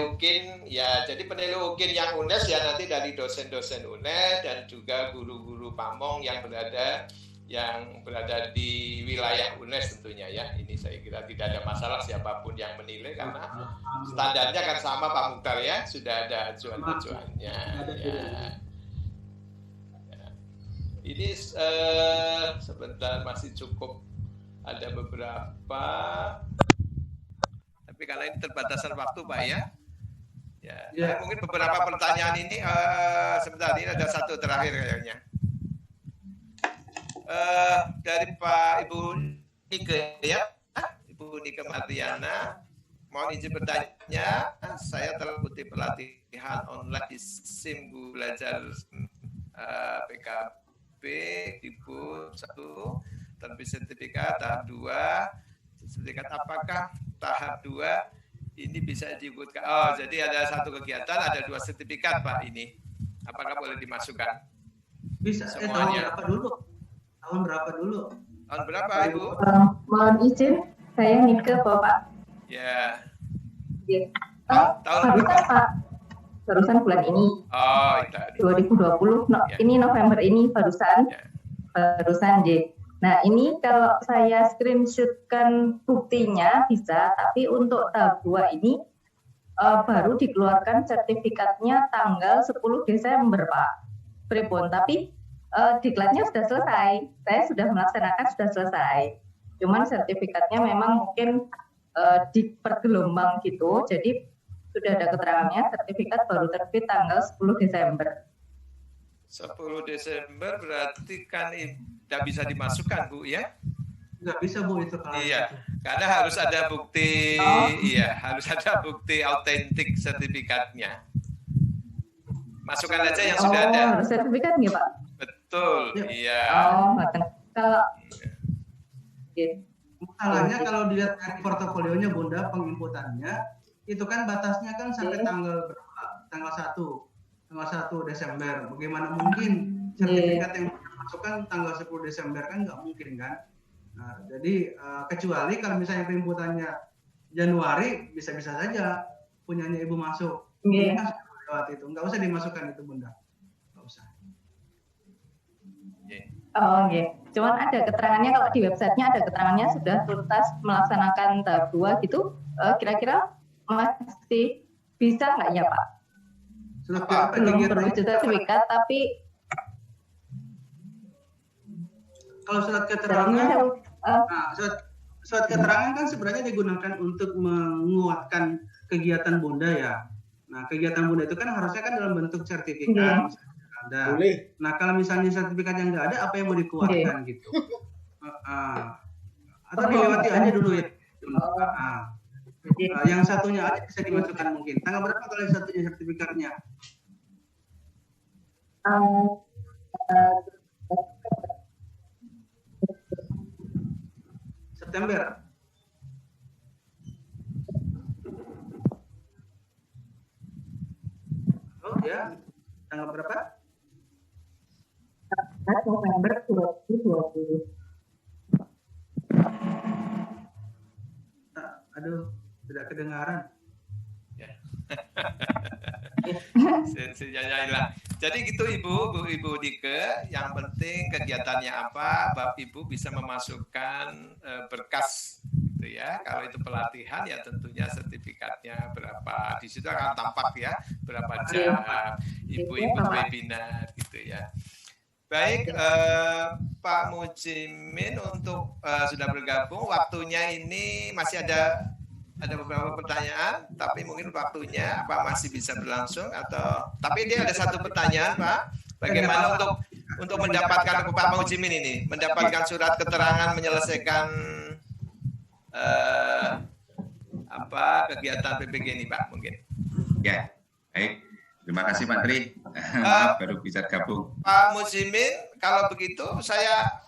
UKIN ya. Jadi penilai UKIN yang UNES ya nanti dari dosen-dosen UNES dan juga guru-guru pamong yang berada di wilayah UNES tentunya ya. Ini saya kira tidak ada masalah siapapun yang menilai karena standarnya kan sama Pak Mukhtar ya, sudah ada acuan-acuannya ya. Ini sebentar masih cukup, ada beberapa, tapi karena ini terbatasan waktu Pak ya. Ya. Mungkin beberapa pertanyaan ini sebentar, ini ada satu terakhir kayaknya. Dari Pak Ibu Nike ya, Ibu Nike Mardiana, mohon izin bertanya, saya telah mengikuti pelatihan online di SIM Belajar PKB Ibu 1, terbit sertifikat tahap 2, sertifikat apakah tahap 2 ini bisa diikutkan? Oh, jadi ada satu kegiatan, ada 2 sertifikat Pak ini. Apakah boleh dimasukkan? Bisa, semuanya. Tahun berapa dulu? Tahun berapa Ibu? Mohon izin, saya Nike Bapak. Ya. Tahun berapa Pak? Barusan bulan ini. Oh, 2020. Ini November ini barusan. Barusan J. Nah, ini kalau saya screenshotkan buktinya bisa, tapi untuk tahap 2 ini baru dikeluarkan sertifikatnya tanggal 10 Desember, Pak. Pripun, tapi diklatnya sudah selesai. Saya sudah melaksanakan, sudah selesai. Cuman sertifikatnya memang mungkin dipergelombang gitu, jadi sudah ada keterangannya, sertifikat baru terbit tanggal 10 Desember. 10 Desember berarti kan tidak bisa dimasukkan Bu ya? Nggak bisa Bu itu kalau. Iya, karena harus ada bukti, iya harus ada bukti autentik sertifikatnya. Masukkan aja yang sudah ada. Harus sertifikat nggak Pak? Betul, iya. Kalau masalahnya kalau dilihat dari portofolionya Bunda, penginputannya itu kan batasnya kan sampai tanggal berapa? Tanggal 1 Desember. Bagaimana mungkin sertifikat yang dimasukkan tanggal 10 Desember kan nggak mungkin kan. Nah, jadi kecuali kalau misalnya penjemputannya Januari, bisa-bisa saja punyanya ibu masuk. Ini kan sudah lewat itu, nggak usah dimasukkan itu Bunda, nggak usah. Oh iya, cuman ada keterangannya kalau di websitenya ada keterangannya sudah tuntas melaksanakan tahap 2 gitu. Kira-kira masih bisa nggak ya Pak? Sudah belum perlu sertifikat tapi kalau surat keterangan, surat keterangan kan sebenarnya digunakan untuk menguatkan kegiatan Bunda ya. Nah kegiatan Bunda itu kan harusnya kan dalam bentuk sertifikat. Ada. Nah kalau misalnya sertifikat yang nggak ada, apa yang mau dikuatkan gitu? Atau dilewati aja dulu ya. Yang satunya aja bisa dimasukkan mungkin. Tanggal berapa kalau yang satunya sertifikatnya? September. Oh ya, tanggal berapa? November 2020. Aduh, tidak kedengaran. Ya. Jadi gitu Ibu Dike, yang penting kegiatannya apa, Bapak Ibu bisa memasukkan berkas gitu ya. Kalau itu pelatihan ya tentunya sertifikatnya berapa, di situ akan tampak ya berapa jam Ibu ikut webinar gitu ya. Baik, Pak Mujimin untuk sudah bergabung. Waktunya ini masih ada beberapa pertanyaan, tapi mungkin waktunya apa masih bisa berlangsung atau? Tapi dia ada satu pertanyaan, Pak. Bagaimana untuk mendapatkan Pak Mujimin ini, mendapatkan surat keterangan menyelesaikan kegiatan PPG ini, Pak? Mungkin. Ya, baik. Terima kasih Pak Tri. Maaf baru bisa gabung. Pak Mujimin, kalau begitu saya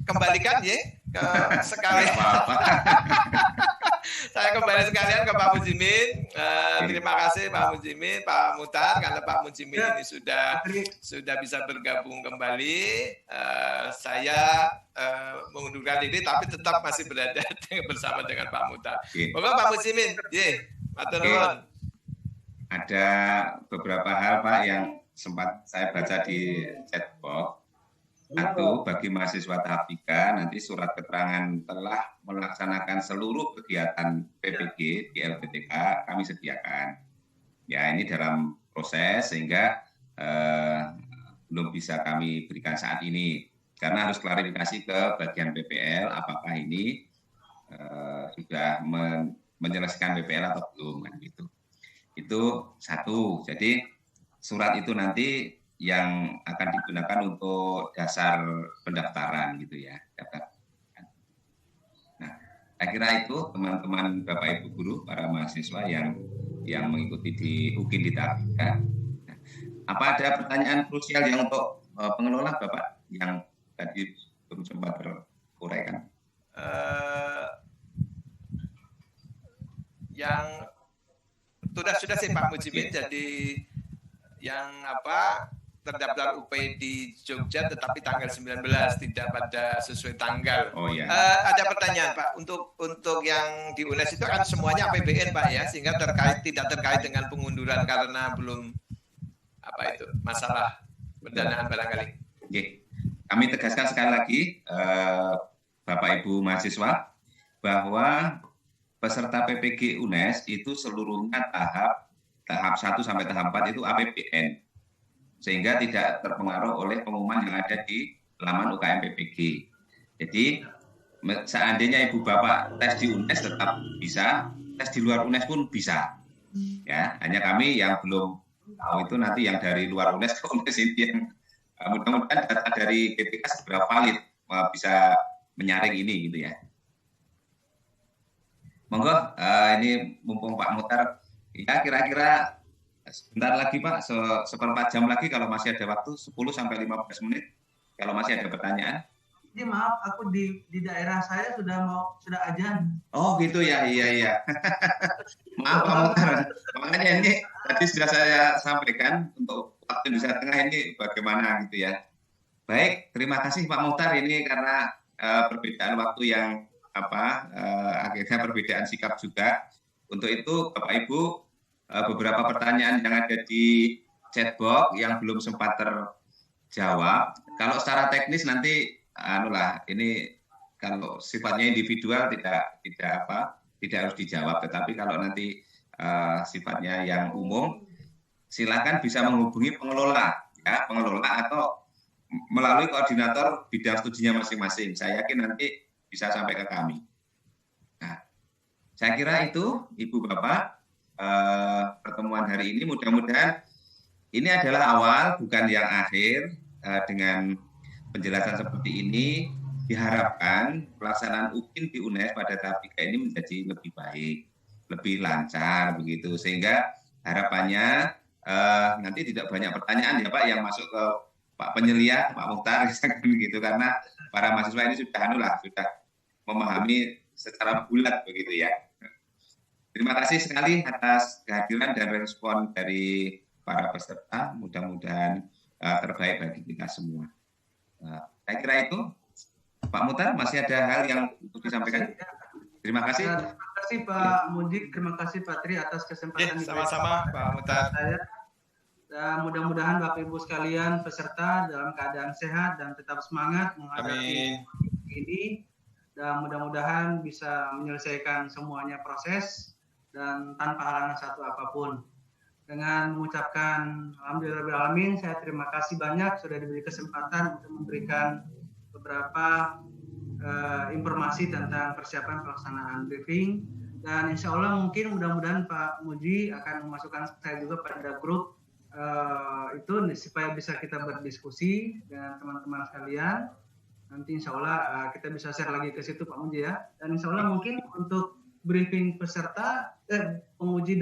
kembalikan ya ke sekalian. Saya kembali sekalian ke Pak Mujimin. Terima kasih Pak Mujimin, Pak Mutar, karena Pak Mujimin ini sudah bisa bergabung kembali. Saya mengundurkan diri, tapi tetap masih berada bersama dengan Pak Mutar. Bapak Pak Mujimin, matur nuwun. Ada beberapa hal Pak yang sempat saya baca di chatbox. Satu, bagi mahasiswa tahap 3 nanti surat keterangan telah melaksanakan seluruh kegiatan PPG di LPTK kami sediakan. Ya ini dalam proses sehingga belum bisa kami berikan saat ini karena harus klarifikasi ke bagian PPL apakah ini sudah menyelesaikan PPL atau belum kan gitu. Itu satu. Jadi surat itu nanti yang akan digunakan untuk dasar pendaftaran gitu ya. Nah, saya kira itu teman-teman Bapak Ibu guru, para mahasiswa yang mengikuti di UGIN di tahap 3. Nah, apa ada pertanyaan krusial yang untuk pengelola Bapak yang tadi belum sempat teruraikan? Yang sudah sih Pak Mujimin, jadi yang terdaftar UP di Jogja tetapi tanggal 19 tidak pada sesuai tanggal. Oh ya. Ada pertanyaan Pak, untuk yang di UNES itu kan semuanya APBN Pak ya, sehingga tidak terkait dengan pengunduran karena belum masalah pendanaan barangkali. Oke. Kami tegaskan sekali lagi Bapak Ibu mahasiswa bahwa peserta PPG UNES itu seluruhnya tahap 1 sampai tahap 4 itu APBN. Sehingga tidak terpengaruh oleh pengumuman yang ada di laman UKM PPG. Jadi seandainya Ibu Bapak tes di UNES tetap bisa, tes di luar UNES pun bisa. Ya, hanya kami yang belum tahu itu nanti yang dari luar UNES ke UNES ini yang mudah-mudahan data dari BPK segera valid bisa menyaring ini gitu ya. Monggo, ini mumpung Pak Mutar, ya kira-kira sebentar lagi Pak, seperempat jam lagi kalau masih ada waktu, 10 sampai 15 menit, kalau masih ada pertanyaan. Ini maaf, aku di daerah saya sudah azan. Oh gitu ya, iya. Maaf Pak Mutar, makanya ini tadi sudah saya sampaikan untuk waktu Indonesia Tengah ini bagaimana gitu ya. Baik, terima kasih Pak Muhtar ini karena perbedaan waktu yang akhirnya perbedaan sikap juga. Untuk itu Bapak Ibu, beberapa pertanyaan yang ada di chatbox yang belum sempat terjawab. Kalau secara teknis nanti ini kalau sifatnya individual tidak harus dijawab, tetapi kalau nanti sifatnya yang umum, silakan bisa menghubungi pengelola atau melalui koordinator bidang studinya masing-masing. Saya yakin nanti bisa sampai ke kami. Nah, saya kira itu Ibu Bapak pertemuan hari ini. Mudah-mudahan ini adalah awal bukan yang akhir. Dengan penjelasan seperti ini diharapkan pelaksanaan UKIN di UNES pada tahap 3 ini menjadi lebih baik, lebih lancar begitu, sehingga harapannya nanti tidak banyak pertanyaan ya Pak yang masuk ke Pak Penyelia, Pak Muhtar gitu, karena para mahasiswa ini sudah memahami secara bulat begitu ya. Terima kasih sekali atas kehadiran dan respon dari para peserta. Mudah-mudahan terbaik bagi kita semua. Saya kira itu. Pak Muhtar, masih ada hal yang untuk disampaikan? Terima kasih. Terima kasih Pak Mujib, terima kasih Pak Tri atas kesempatan. Sama-sama Pak Muhtar. Mudah-mudahan Bapak Ibu sekalian peserta dalam keadaan sehat dan tetap semangat menghadapi ini, dan mudah-mudahan bisa menyelesaikan semuanya proses dan tanpa halangan satu apapun. Dengan mengucapkan alhamdulillahirrahmanirrahim, saya terima kasih banyak sudah diberi kesempatan untuk memberikan beberapa informasi tentang persiapan pelaksanaan briefing, dan insya Allah mungkin mudah-mudahan Pak Muji akan memasukkan saya juga pada grup itu supaya bisa kita berdiskusi dengan teman-teman sekalian. Nanti insya Allah kita bisa share lagi ke situ Pak Muji ya, dan insya Allah mungkin untuk briefing peserta penguji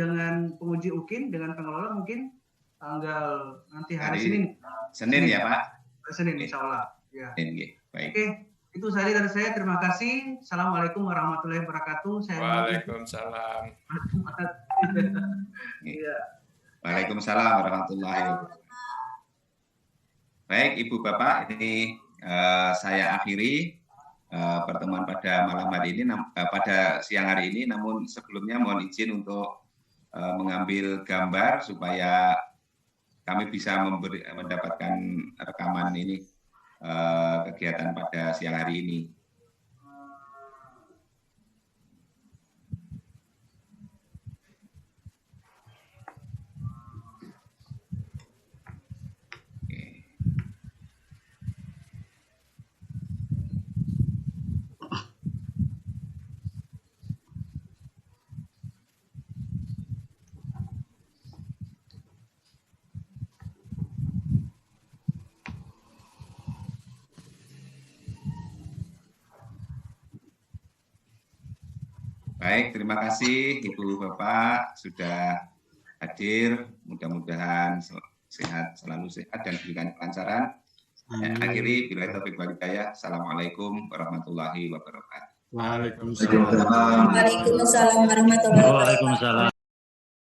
UKIN dengan pengelola mungkin tanggal nanti hari Senin ya Pak. Senin insya Allah ya. Baik. Oke, itu saja dari saya. Terima kasih. Assalamualaikum warahmatullahi wabarakatuh. Waalaikumsalam. Waalaikumsalam warahmatullahi wabarakatuh. Baik Ibu Bapak, ini saya akhiri pertemuan pada malam hari ini, pada siang hari ini. Namun sebelumnya mohon izin untuk mengambil gambar supaya kami bisa mendapatkan rekaman ini kegiatan pada siang hari ini. Baik, terima kasih Ibu Bapak sudah hadir. Mudah-mudahan selalu sehat dan diberikan kelancaran. Akhiri bila taufiq wal hidayah. Assalamualaikum warahmatullahi wabarakatuh. Waalaikumsalam. Waalaikumsalam warahmatullahi wabarakatuh.